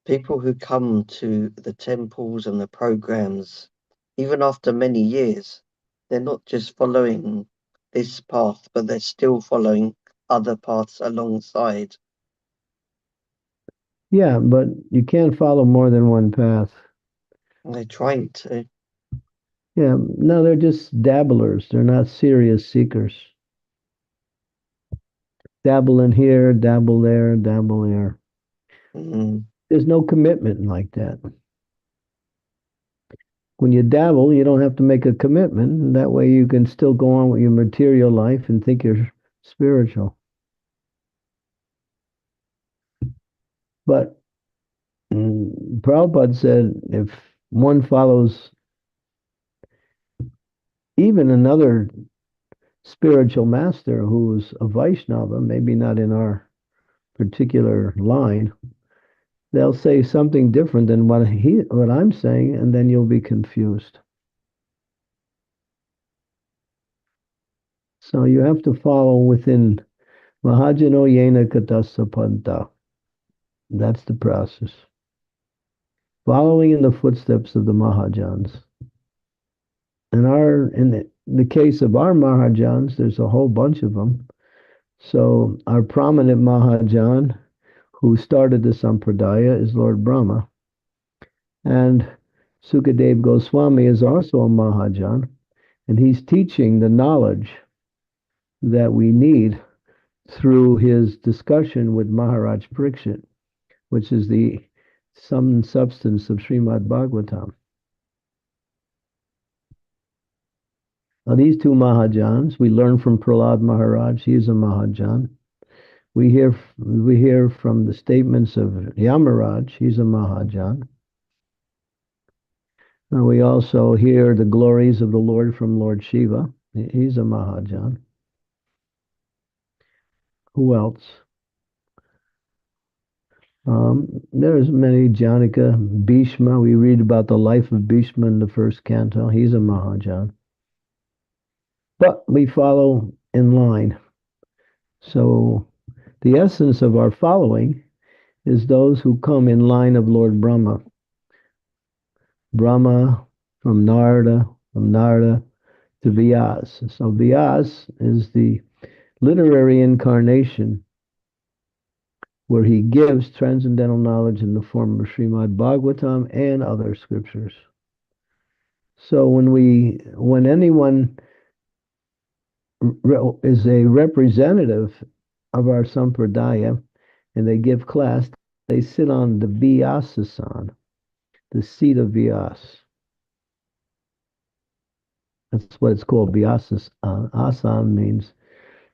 people who come to the temples and the programs, even after many years, they're not just following this path, but they're still following other paths alongside. Yeah, but you can't follow more than one path. And they're trying to. Yeah, no, they're just dabblers. They're not serious seekers. Dabble in here, dabble there, dabble there. Mm, There's no commitment like that. When you dabble, you don't have to make a commitment. And that way you can still go on with your material life and think you're spiritual. But Prabhupada said if one follows even another spiritual master who's a Vaishnava, maybe not in our particular line, they'll say something different than what I'm saying, and then you'll be confused. So you have to follow within Mahajano Yena Katasapanta. That's the process. Following in the footsteps of the Mahajans. In the case of our Mahajans, there's a whole bunch of them. So our prominent Mahajan who started the Sampradaya is Lord Brahma. And Sukadev Goswami is also a Mahajan, and he's teaching the knowledge that we need through his discussion with Maharaj Parikshit, which is the sum and substance of Srimad Bhagavatam. Now, these two Mahajans, we learn from Prahlad Maharaj, he is a Mahajan. We hear from the statements of Yamaraj, he's a Mahajan. And we also hear the glories of the Lord from Lord Shiva. He's a Mahajan. Who else? There's many. Janaka, Bhishma. We read about the life of Bhishma in the first canto. He's a Mahajan. But we follow in line. So the essence of our following is those who come in line of Lord Brahma. Brahma from Narada to Vyas. So Vyas is the literary incarnation where he gives transcendental knowledge in the form of Srimad Bhagavatam and other scriptures. So when anyone is a representative of our sampradaya and they give class, they sit on the Vyasasan, the seat of Vyas. That's what it's called. Vyasas. Asan means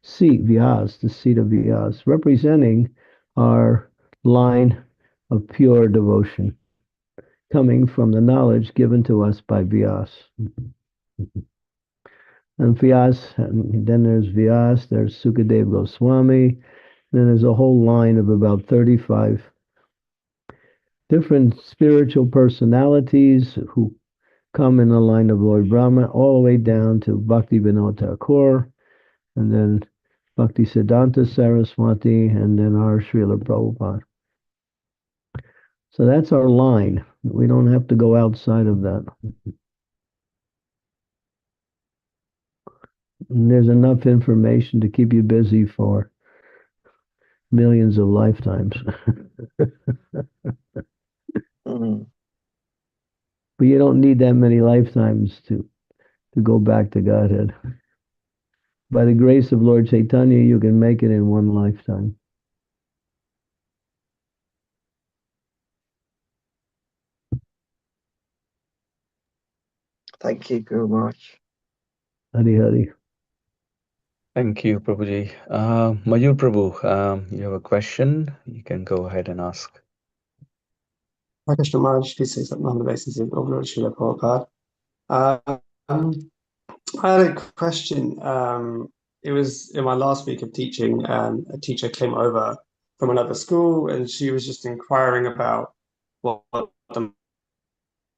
seat, Vyas, the seat of Vyas, representing our line of pure devotion, coming from the knowledge given to us by Vyas. And Vyas, and then there's Vyas, there's Sukadev Goswami, then there's a whole line of about 35 different spiritual personalities who come in the line of Lord Brahma, all the way down to Bhakti Vinod Thakur, and then Bhaktisiddhanta Saraswati, and then our Srila Prabhupada. So that's our line. We don't have to go outside of that. And there's enough information to keep you busy for millions of lifetimes. Mm. But you don't need that many lifetimes to go back to Godhead. By the grace of Lord Chaitanya, you can make it in one lifetime. Thank you, Guru Maharaj. Hari Hari. Thank you, Prabhuji. Mayur Prabhu, you have a question? You can go ahead and ask. Hi, Krishna Maharaj. Please say something on the basis of Lord Srila Prabhupada. I had a question. It was in my last week of teaching, a teacher came over from another school and she was just inquiring about what the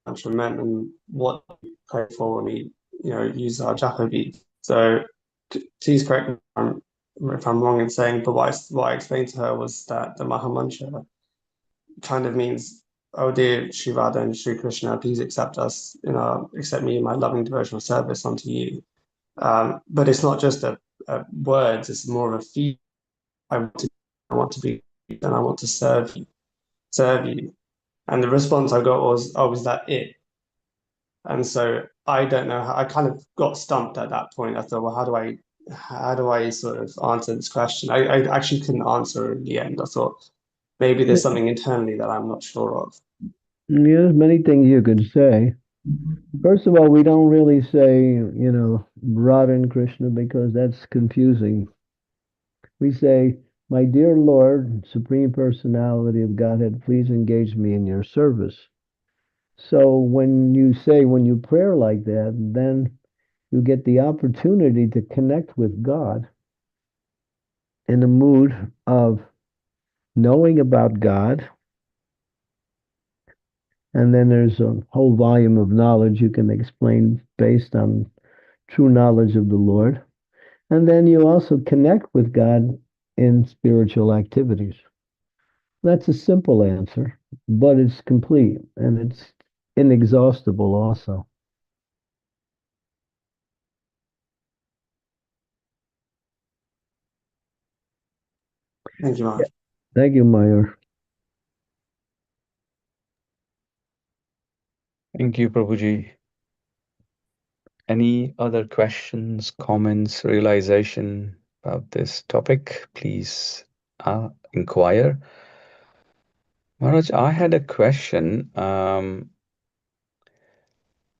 mantra meant and what we pray for when we, use our japa beads. So please correct me if I'm wrong in saying, but what I explained to her was that the Maha Mantra kind of means, oh dear Sri Radha and Sri Krishna, please accept us, accept me in my loving devotional service unto you. But it's not just a words; it's more of a feel. I want to be, and I want to serve you. And the response I got was, "Oh, is that it?" And so I don't know. I kind of got stumped at that point. I thought, well, how do I sort of answer this question? I actually couldn't answer in the end. I thought maybe there's something internally that I'm not sure of. Yeah, there's many things you could say. First of all, we don't really say, Radha and Krishna because that's confusing. We say, my dear Lord, Supreme Personality of Godhead, please engage me in your service. So when you pray like that, then you get the opportunity to connect with God in a mood of knowing about God. And then there's a whole volume of knowledge you can explain based on true knowledge of the Lord. And then you also connect with God in spiritual activities. That's a simple answer, but it's complete and it's inexhaustible also. Thank you, Maharaj. Thank you, Mayur. Thank you, Prabhuji. Any other questions, comments, realization about this topic? Please inquire. Maharaj, I had a question.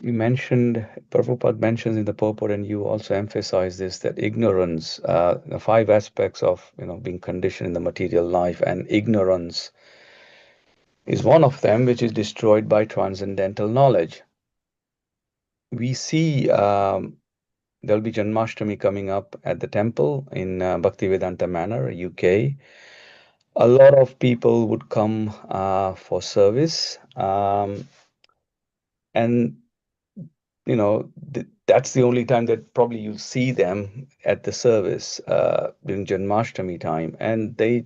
You mentioned, Prabhupada mentions in the purport, and you also emphasize this, that ignorance, the 5 aspects of being conditioned in the material life, and ignorance is one of them, which is destroyed by transcendental knowledge. We see there'll be Janmashtami coming up at the temple in Bhaktivedanta Manor, UK. A lot of people would come for service, and that's the only time that probably you'll see them at the service during Janmashtami time, and they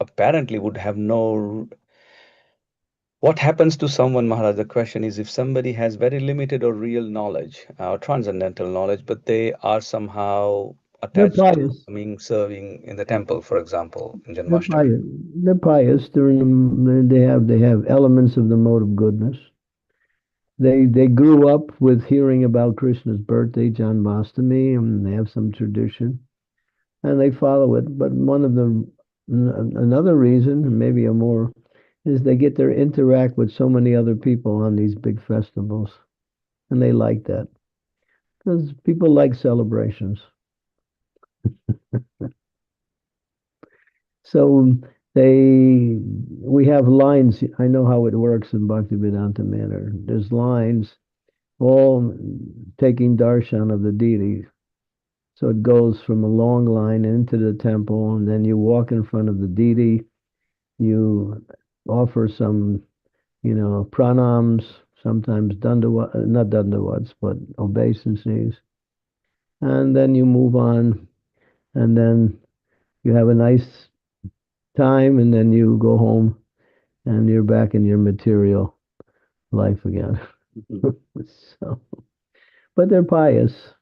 apparently would have no. What happens to someone, Maharaj? The question is, if somebody has very limited or real knowledge or transcendental knowledge, but they are somehow They're attached to pious. coming serving in the temple, for example, in They're Janmashtami. pious. They're pious. They have elements of the mode of goodness. They grew up with hearing about Krishna's birthday, Janmashtami, and they have some tradition, and they follow it. But another reason, and maybe a more, is they get to interact with so many other people on these big festivals, and they like that because people like celebrations. So we have lines. I know how it works in Bhaktivedanta Manor. There's lines, all taking darshan of the deity. So it goes from a long line into the temple, and then you walk in front of the deity. You offer some, pranams, sometimes not dandavats, but obeisances. And then you move on. and then you have a nice time, and then you go home, and you're back in your material life again. So, but they're pious.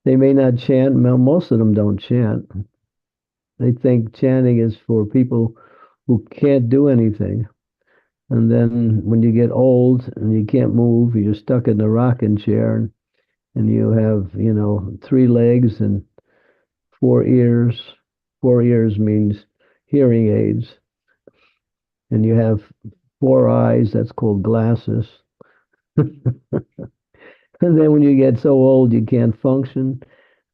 They may not chant. Most of them don't chant. They think chanting is for people who can't do anything. And then when you get old and you can't move, you're stuck in the rocking chair, and you have, 3 legs and 4 ears. 4 ears means hearing aids. And you have 4 eyes, that's called glasses. And then when you get so old you can't function,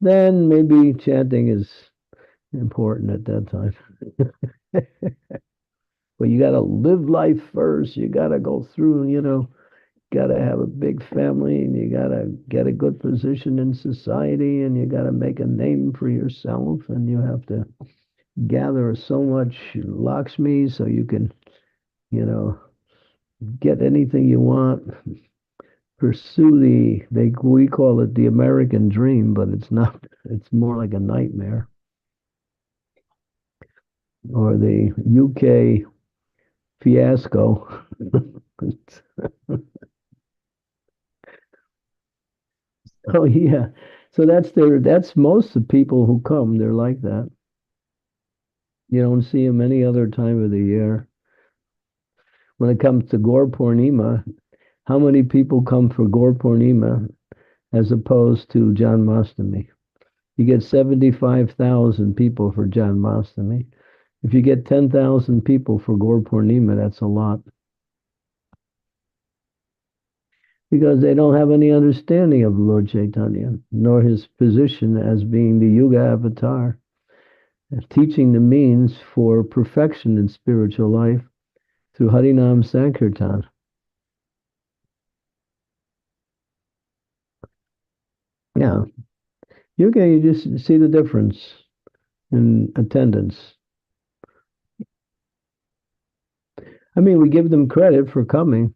then maybe chanting is important at that time. But you got to live life first. You got to go through, got to have a big family, and you got to get a good position in society, and you got to make a name for yourself, and you have to gather so much Lakshmi so you can, you know, get anything you want. Pursue we call it the American dream, but it's not. It's more like a nightmare. Or the UK fiasco. Oh yeah. So that's most of the people who come, they're like that. You don't see them any other time of the year. When it comes to Gaur Purnima, how many people come for Gaur Purnima as opposed to Janmashtami? You get 75,000 people for Janmashtami. If you get 10,000 people for Gaur Purnima, that's a lot. Because they don't have any understanding of Lord Chaitanya, nor his position as being the Yuga avatar, teaching the means for perfection in spiritual life through Harinam Sankirtan. Yeah, you just see the difference in attendance. I mean, we give them credit for coming,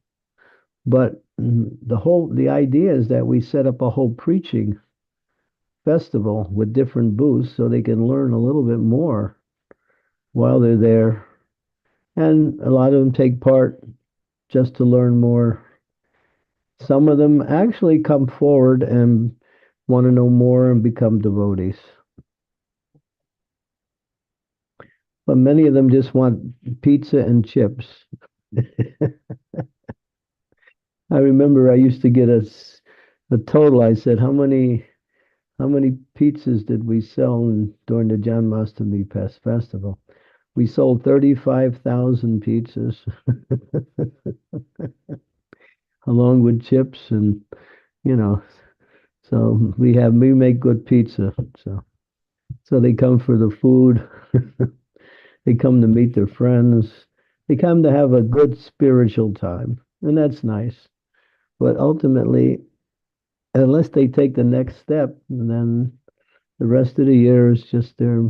but the idea is that we set up a whole preaching festival with different booths so they can learn a little bit more while they're there. And a lot of them take part just to learn more. Some of them actually come forward and want to know more and become devotees. But many of them just want pizza and chips. I remember I used to get a total. I said, how many pizzas did we sell during the Janmashtami festival? We sold 35,000 pizzas, along with chips, and so we make good pizza. So they come for the food. They come to meet their friends. They come to have a good spiritual time, and that's nice. But ultimately, unless they take the next step, then the rest of the year is just their,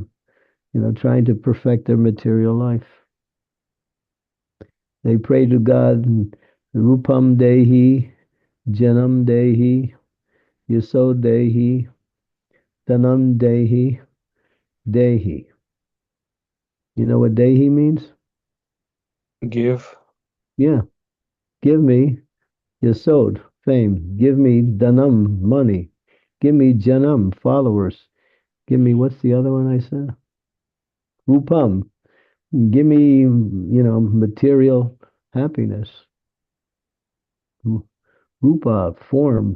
trying to perfect their material life. They pray to God, Rupam Dehi, Janam Dehi, Yasod Dehi, Dhanam Dehi, Dehi. You know what Dehi means? Give. Yeah. Give me Yasod, fame. Give me Dhanam, money. Give me Janam, followers. Give me, what's the other one I said? Rupam. Give me, material happiness. Rupa, form,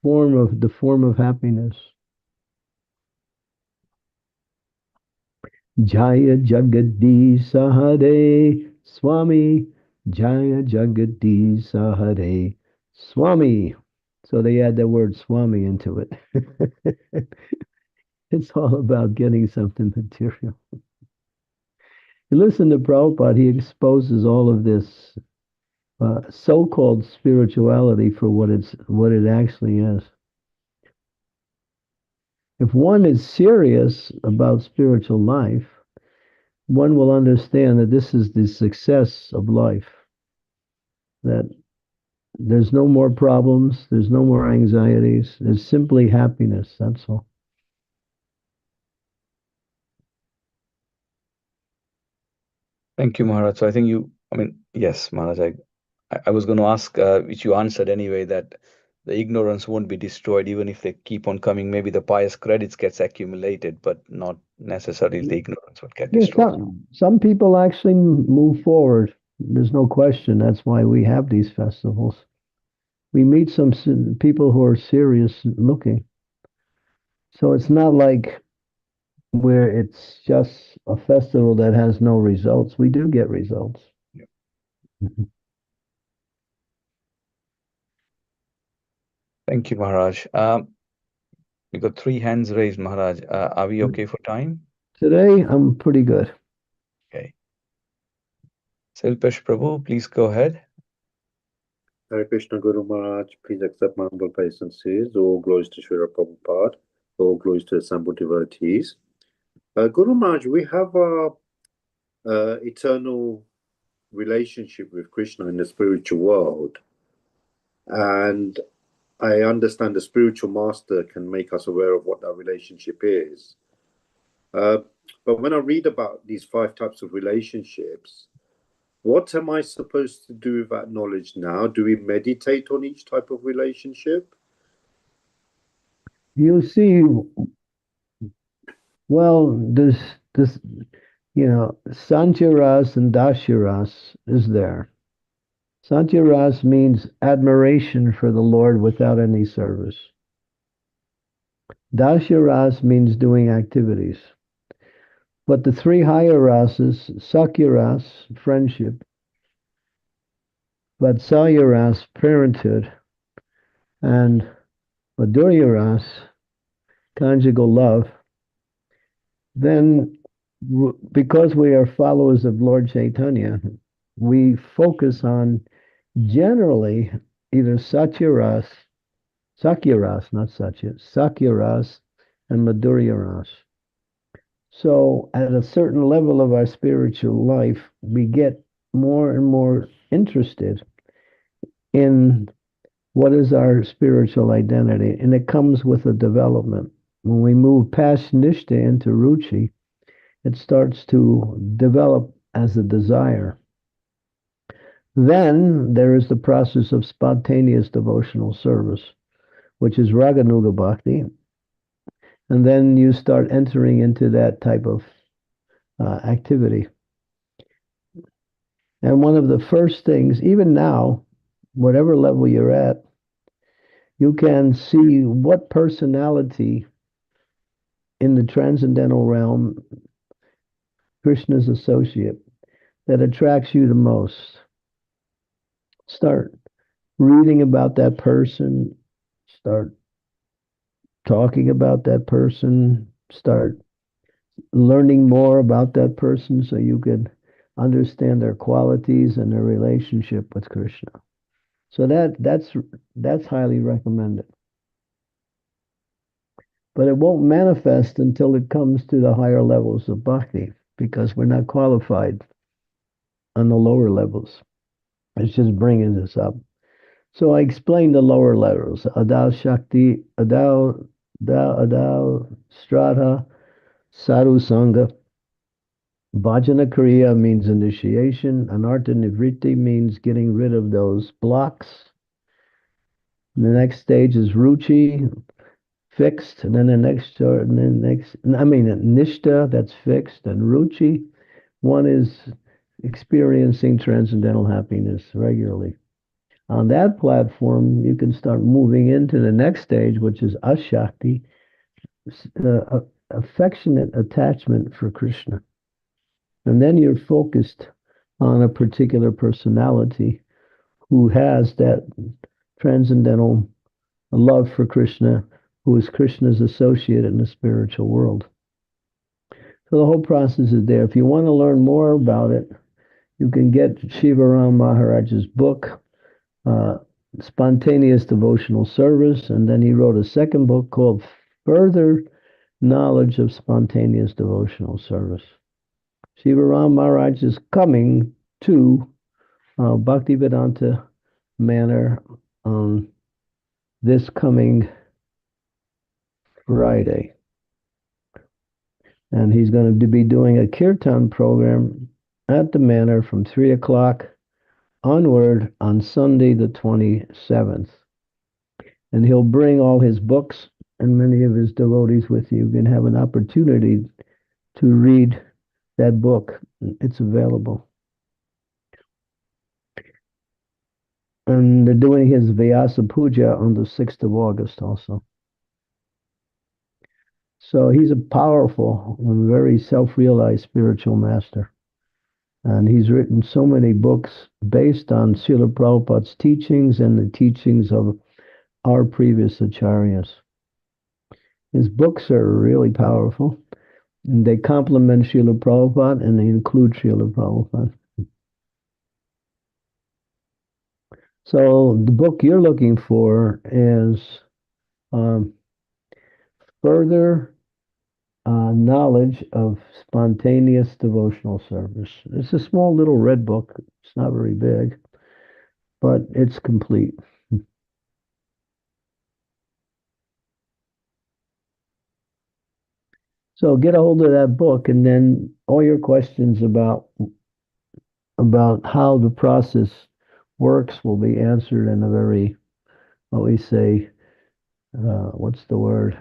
form of happiness. Jaya Jagadish Hare Swami, Jaya Jagadish Hare Swami. So they add the word Swami into it. It's all about getting something material. You listen to Prabhupada, he exposes all of this so-called spirituality for what it actually is. If one is serious about spiritual life, one will understand that this is the success of life. That There's no more problems. There's no more anxieties. There's simply happiness. That's all. Thank you, Maharaj. So I think yes, Maharaj, I was going to ask, which you answered anyway, that the ignorance won't be destroyed even if they keep on coming. Maybe the pious credits gets accumulated, but not necessarily the ignorance would get Yes, destroyed. some people actually move forward. There's no question. That's why we have these festivals. We meet some people who are serious looking. So it's not like where it's just a festival that has no results. We do get results. Yeah. Thank you, Maharaj. We got 3 hands raised, Maharaj. Are we okay for time? Today, I'm pretty good. Okay. Silpesh Prabhu, please go ahead. Hare Krishna Guru Maharaj, please accept my humble obeisances. All glories to Srila Prabhupada. All glories to the assembled devotees. Guru Maharaj, we have a eternal relationship with Krishna in the spiritual world. And I understand the spiritual master can make us aware of what that relationship is. But when I read about these 5 types of relationships, what am I supposed to do with that knowledge now? Do we meditate on each type of relationship? You see, well, this Sancharas and Dasharas is there. Sancharas means admiration for the Lord without any service. Dasharas means doing activities. But the 3 higher rasas, Sakyaras, friendship, Vatsalyaras, parenthood, and Madhuryaras, conjugal love, then because we are followers of Lord Chaitanya, we focus on generally either Sakyaras, not Satya, Sakyaras, and Madhuryaras. So at a certain level of our spiritual life, we get more and more interested in what is our spiritual identity, and it comes with a development. When we move past Nishta into Ruchi, it starts to develop as a desire. Then there is the process of spontaneous devotional service, which is Raganuga Bhakti. And then you start entering into that type of activity. And one of the first things, even now, whatever level you're at, you can see what personality in the transcendental realm, Krishna's associate, that attracts you the most. Start reading about that person, start talking about that person, start learning more about that person so you can understand their qualities and their relationship with Krishna. So that's highly recommended. But it won't manifest until it comes to the higher levels of bhakti, because we're not qualified on the lower levels. It's just bringing this up. So I explained the lower levels: Adal Shakti, Adal Strata, Sadhu Sangha. Bhajana Kriya means initiation. Anartha Nivritti means getting rid of those blocks. The next stage is Ruchi, fixed, and then Nishta, that's fixed, and Ruchi, one is experiencing transcendental happiness regularly. On that platform, you can start moving into the next stage, which is Ashakti, affectionate attachment for Krishna. And then you're focused on a particular personality who has that transcendental love for Krishna, who is Krishna's associate in the spiritual world. So the whole process is there. If you want to learn more about it, you can get Shivaram Maharaj's book, Spontaneous Devotional Service, and then he wrote a second book called Further Knowledge of Spontaneous Devotional Service. Shivaram Maharaj is coming to Bhaktivedanta manor on this coming Friday. And he's going to be doing a kirtan program at the manor from 3 o'clock onward on Sunday, the 27th. And he'll bring all his books and many of his devotees with you. You can have an opportunity to read that book. It's available. And they're doing his Vyasa Puja on the 6th of August also. So he's a powerful and very self-realized spiritual master. And he's written so many books based on Srila Prabhupada's teachings and the teachings of our previous acharyas. His books are really powerful. And they complement Srila Prabhupada and they include Srila Prabhupada. So the book you're looking for is Further Knowledge of Spontaneous Devotional Service. It's a small little red book. It's not very big, but it's complete. So get a hold of that book, and then all your questions about how the process works will be answered in a very, what we say, what's the word?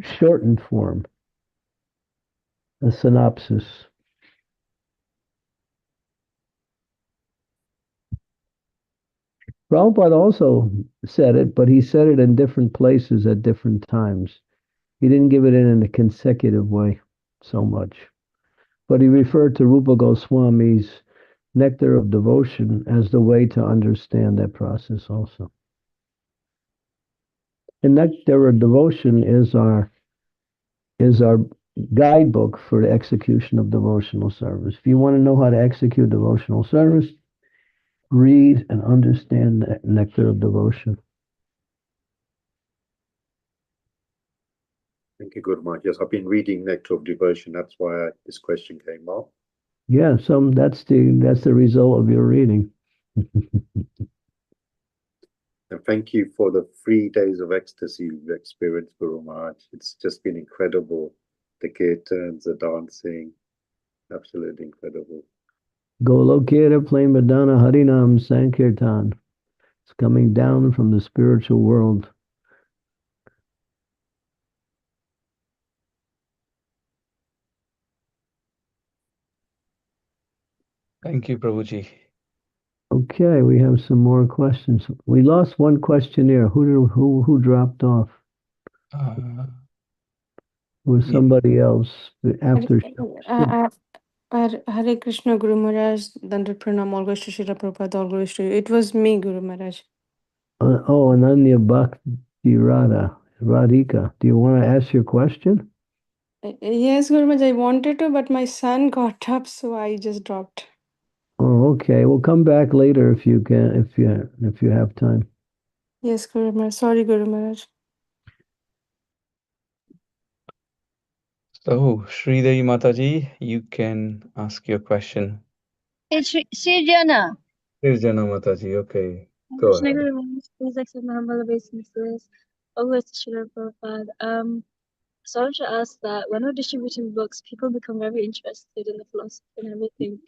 Shortened form, a synopsis. Prabhupada also said it, but he said it in different places at different times. He didn't give it in a consecutive way so much. But he referred to Rupa Goswami's Nectar of Devotion as the way to understand that process also. And Nectar of Devotion is our guidebook for the execution of devotional service. If you want to know how to execute devotional service, read and understand the Nectar of Devotion. Thank you, Guru Maharaj. Yes, I've been reading Nectar of Devotion. That's why this question came up. Yeah, that's the result of your reading. And thank you for the 3 days of ecstasy you've experienced, Guru Maharaj. It's just been incredible. The kirtans, the dancing, absolutely incredible. Golokera Plamadana Harinam Sankirtan. It's coming down from the spiritual world. Thank you, Prabhuji. Okay, we have some more questions. We lost one questionnaire. Who dropped off? Uh, It was somebody else after. Hare Krishna Guru Maharaj, Dandar Pranam, all goes to Srila Prabhupada, all goes to you. It was me, Guru Maharaj. Ananya Bhakti Radhika. Do you want to ask your question? Yes, Guru Maharaj, I wanted to, but my son got up, so I just dropped. Oh, okay. We'll come back later if you can, if you have time. Yes, Guru Maharaj. Sorry, Guru Maharaj. so, Sridevi Mataji, you can ask your question. It's Srijana. Srijana Mataji, okay. Go Krishna ahead. Guru Maharaj, please accept my humble obeisances. Always to Srila Prabhupada. So I want to ask that when we're distributing books, people become very interested in the philosophy and everything.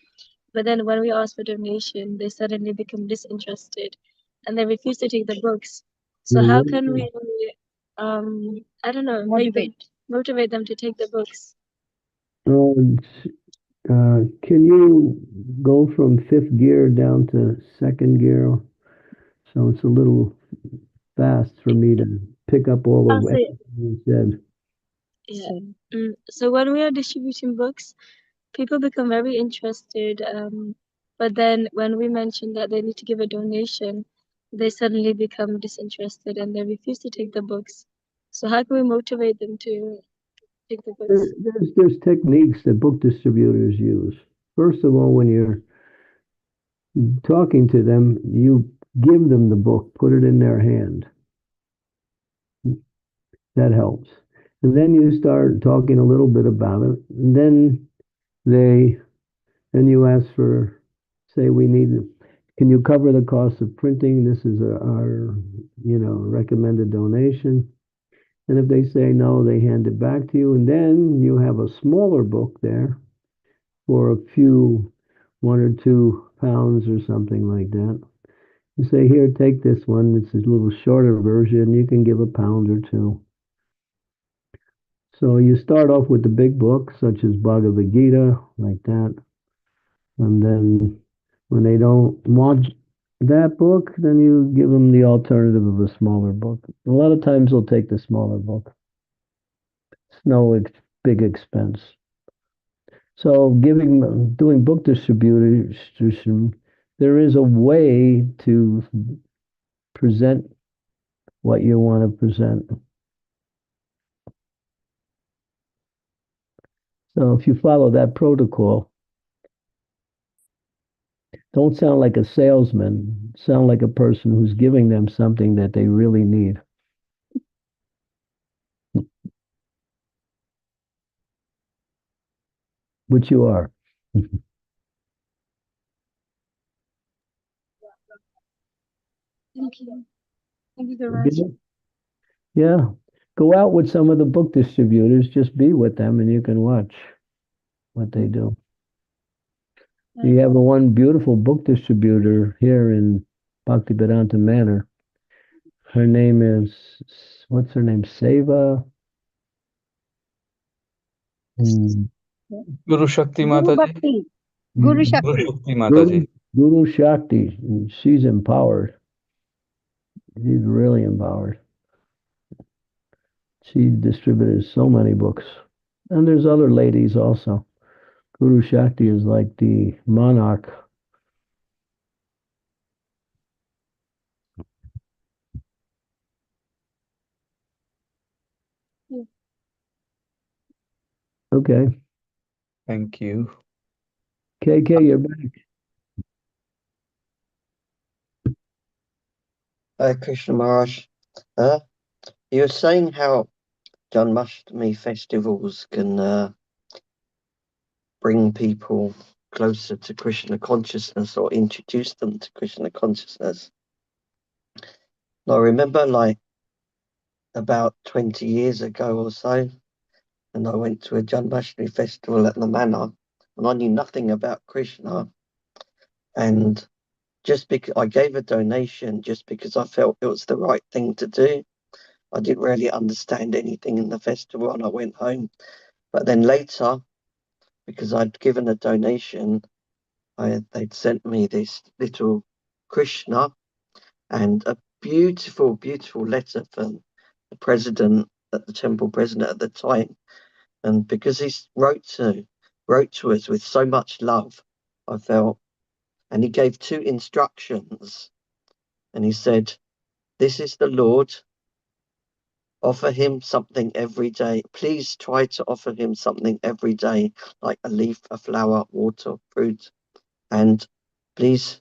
But then when we ask for donation, they suddenly become disinterested and they refuse to take the books. So how can we, I don't know, motivate them to take the books? Can you go from fifth gear down to second gear? So it's a little fast for me to pick up all of what you said. Yeah. So when we are distributing books, people become very interested. But then when we mention that they need to give a donation, they suddenly become disinterested and they refuse to take the books. So how can we motivate them to take the books? There's techniques that book distributors use. First of all, when you're talking to them, you give them the book, put it in their hand. That helps. And then you start talking a little bit about it. And then you ask for, say, we need Can you cover the cost of printing? This is our, recommended donation. And if they say no, they hand it back to you. And then you have a smaller book there for a few, £1 or £2 or something like that. You say, here, take this one. It's a little shorter version. You can give £1 or £2. So you start off with the big book, such as Bhagavad Gita, like that. And then when they don't want that book, then you give them the alternative of a smaller book. A lot of times they'll take the smaller book. It's no big expense. So doing book distribution, there is a way to present what you want to present. So if you follow that protocol, don't sound like a salesman, sound like a person who's giving them something that they really need. Which you are. Thank you. Thank you, Guruji. Okay. Yeah. Go out with some of the book distributors, just be with them and you can watch what they do. We have one beautiful book distributor here in Bhaktivedanta Manor. Her name is, what's her name? Seva? Guru Shakti Guru Mataji. Bhakti. Guru Shakti. Guru Shakti Mataji. Guru Shakti. She's empowered. She's really empowered. She distributed so many books. And there's other ladies also. Guru Shakti is like the monarch. Yeah. Okay. Thank you. KK, you're back. Krishna Maharaj, you were saying how Janmashtami festivals can bring people closer to Krishna consciousness or introduce them to Krishna consciousness. And I remember like about 20 years ago or so, and I went to a Janmashtami festival at the manor, and I knew nothing about Krishna. And just because I gave a donation, just because I felt it was the right thing to do. I didn't really understand anything in the festival, and I went home. But then later, because I'd given a donation, they'd sent me this little Krishna and a beautiful, beautiful letter from the president, the temple president at the time. And because he wrote to us with so much love, I felt, and he gave 2 instructions, and he said, "This is the Lord. Offer him something every day. Please try to offer him something every day, like a leaf, a flower, water, fruit. And please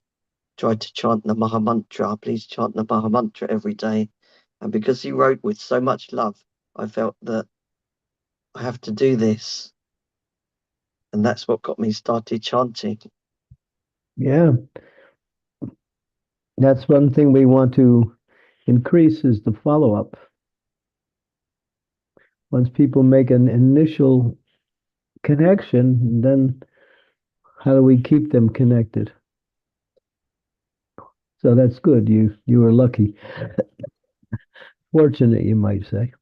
try to chant the Mahamantra. Please chant the Mahamantra every day." And because he wrote with so much love, I felt that I have to do this. And that's what got me started chanting. Yeah. That's one thing we want to increase is the follow-up. Once people make an initial connection, then how do we keep them connected? So that's good. You were lucky. Fortunate, you might say.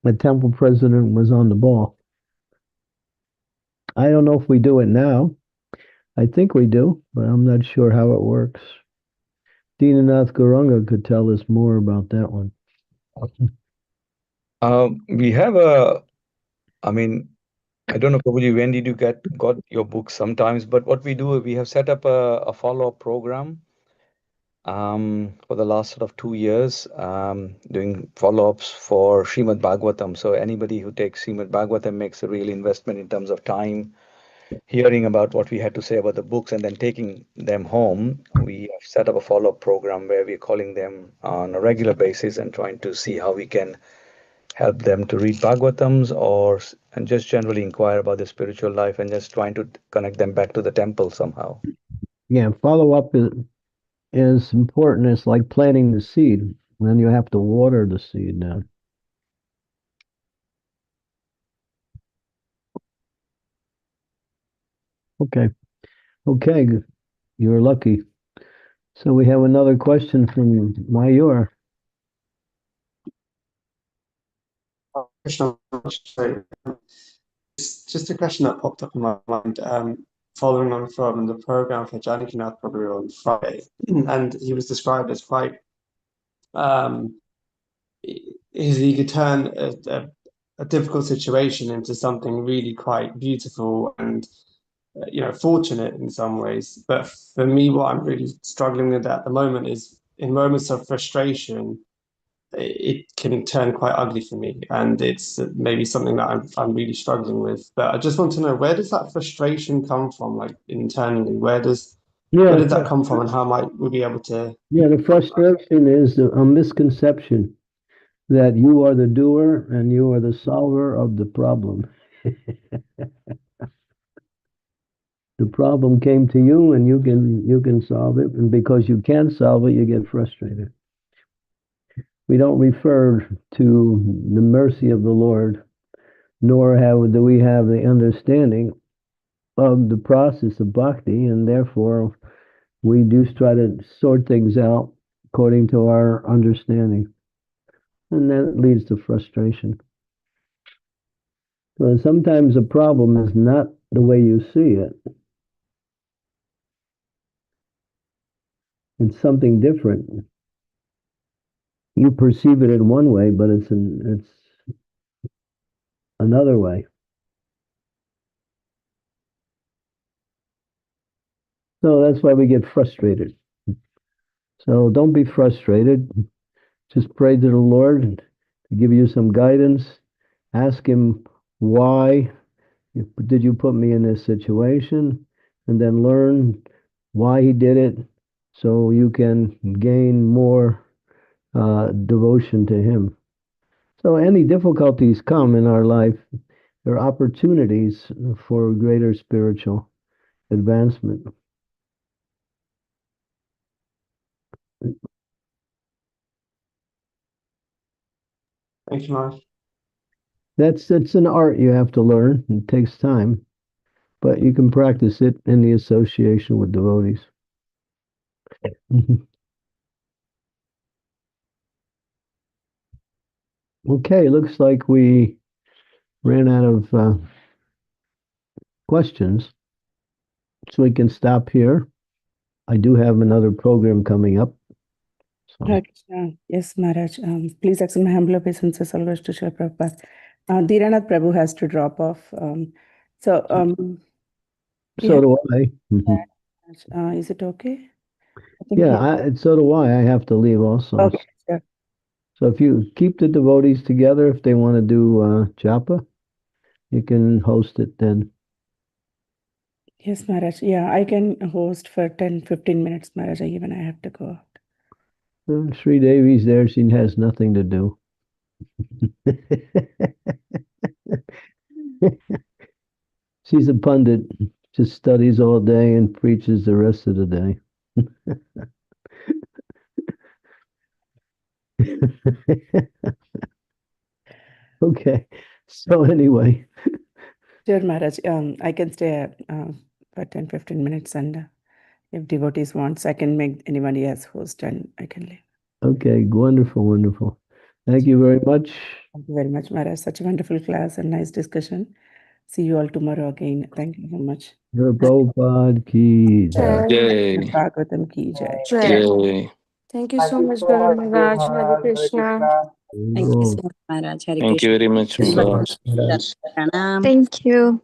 The temple president was on the ball. I don't know if we do it now. I think we do, but I'm not sure how it works. Dinanath Guranga could tell us more about that one. We have I mean, I don't know, Prabhuji, when did you got your book sometimes, but what we do, we have set up a follow-up program for the last sort of 2 years, doing follow-ups for Srimad Bhagavatam. So anybody who takes Srimad Bhagavatam makes a real investment in terms of time, hearing about what we had to say about the books and then taking them home. We have set up a follow-up program where we're calling them on a regular basis and trying to see how we can help them to read Bhagavatams and just generally inquire about their spiritual life and just trying to connect them back to the temple somehow. Yeah, follow up is important. It's like planting the seed. Then you have to water the seed now. Okay. Okay. You're lucky. So we have another question from Mayur. Krishna, it's just a question that popped up in my mind, following on from the program for Janakinath Prabhu on Friday, and he was described as quite he could turn a difficult situation into something really quite beautiful and fortunate in some ways. But for me, what I'm really struggling with at the moment is in moments of frustration, it can turn quite ugly for me, and it's maybe something that I'm really struggling with. But I just want to know, where does that frustration come from, like internally? Where did that come from, and how might we be able to? Yeah, the frustration is a misconception that you are the doer and you are the solver of the problem. The problem came to you and you can solve it, and because you can't solve it, you get frustrated. We don't refer to the mercy of the Lord, nor do we have the understanding of the process of bhakti, and therefore we do try to sort things out according to our understanding, and that leads to frustration. So sometimes the problem is not the way you see it. It's something different. You perceive it in one way, but it's another way. So that's why we get frustrated. So don't be frustrated. Just pray to the Lord to give you some guidance. Ask Him, why did you put me in this situation? And then learn why He did it, so you can gain more devotion to Him. So any difficulties come in our life, they're opportunities for greater spiritual advancement. Thank you, Maharaj. It's an art you have to learn. It takes time, but you can practice it in the association with devotees. Okay, looks like we ran out of questions, so we can stop here. I do have another program coming up. So. Hare Krishna. Yes, Maharaj. Please accept my humble obeisances always to Srila Prabhupada. Dhiranath Prabhu has to drop off. So do I. Is it okay? So do I. I have to leave also. Okay, sure. So if you keep the devotees together, if they want to do japa, you can host it then. Yes, Maharaj. Yeah, I can host for 10-15 minutes, Maharaj. Even I have to go out. Sri Devi's there. She has nothing to do. She's a pundit. Just studies all day and preaches the rest of the day. Okay. So anyway. Sure, Maharaj. I can stay for 10-15 minutes, and if devotees wants, I can make anybody else host, and I can leave. Okay, wonderful, wonderful. Thank you very much. Thank you very much, Maharaj. Such a wonderful class and nice discussion. See you all tomorrow again. Thank you so much. Prabhupada ki jai. Jai. Bhagavatam ki jai. Jai. Thank you so much, Guru Maharaj. Hare Krishna. Thank you so much, Maharaj. Hare Thank you Krishna. very much, Maharaj. Pranam. Thank you.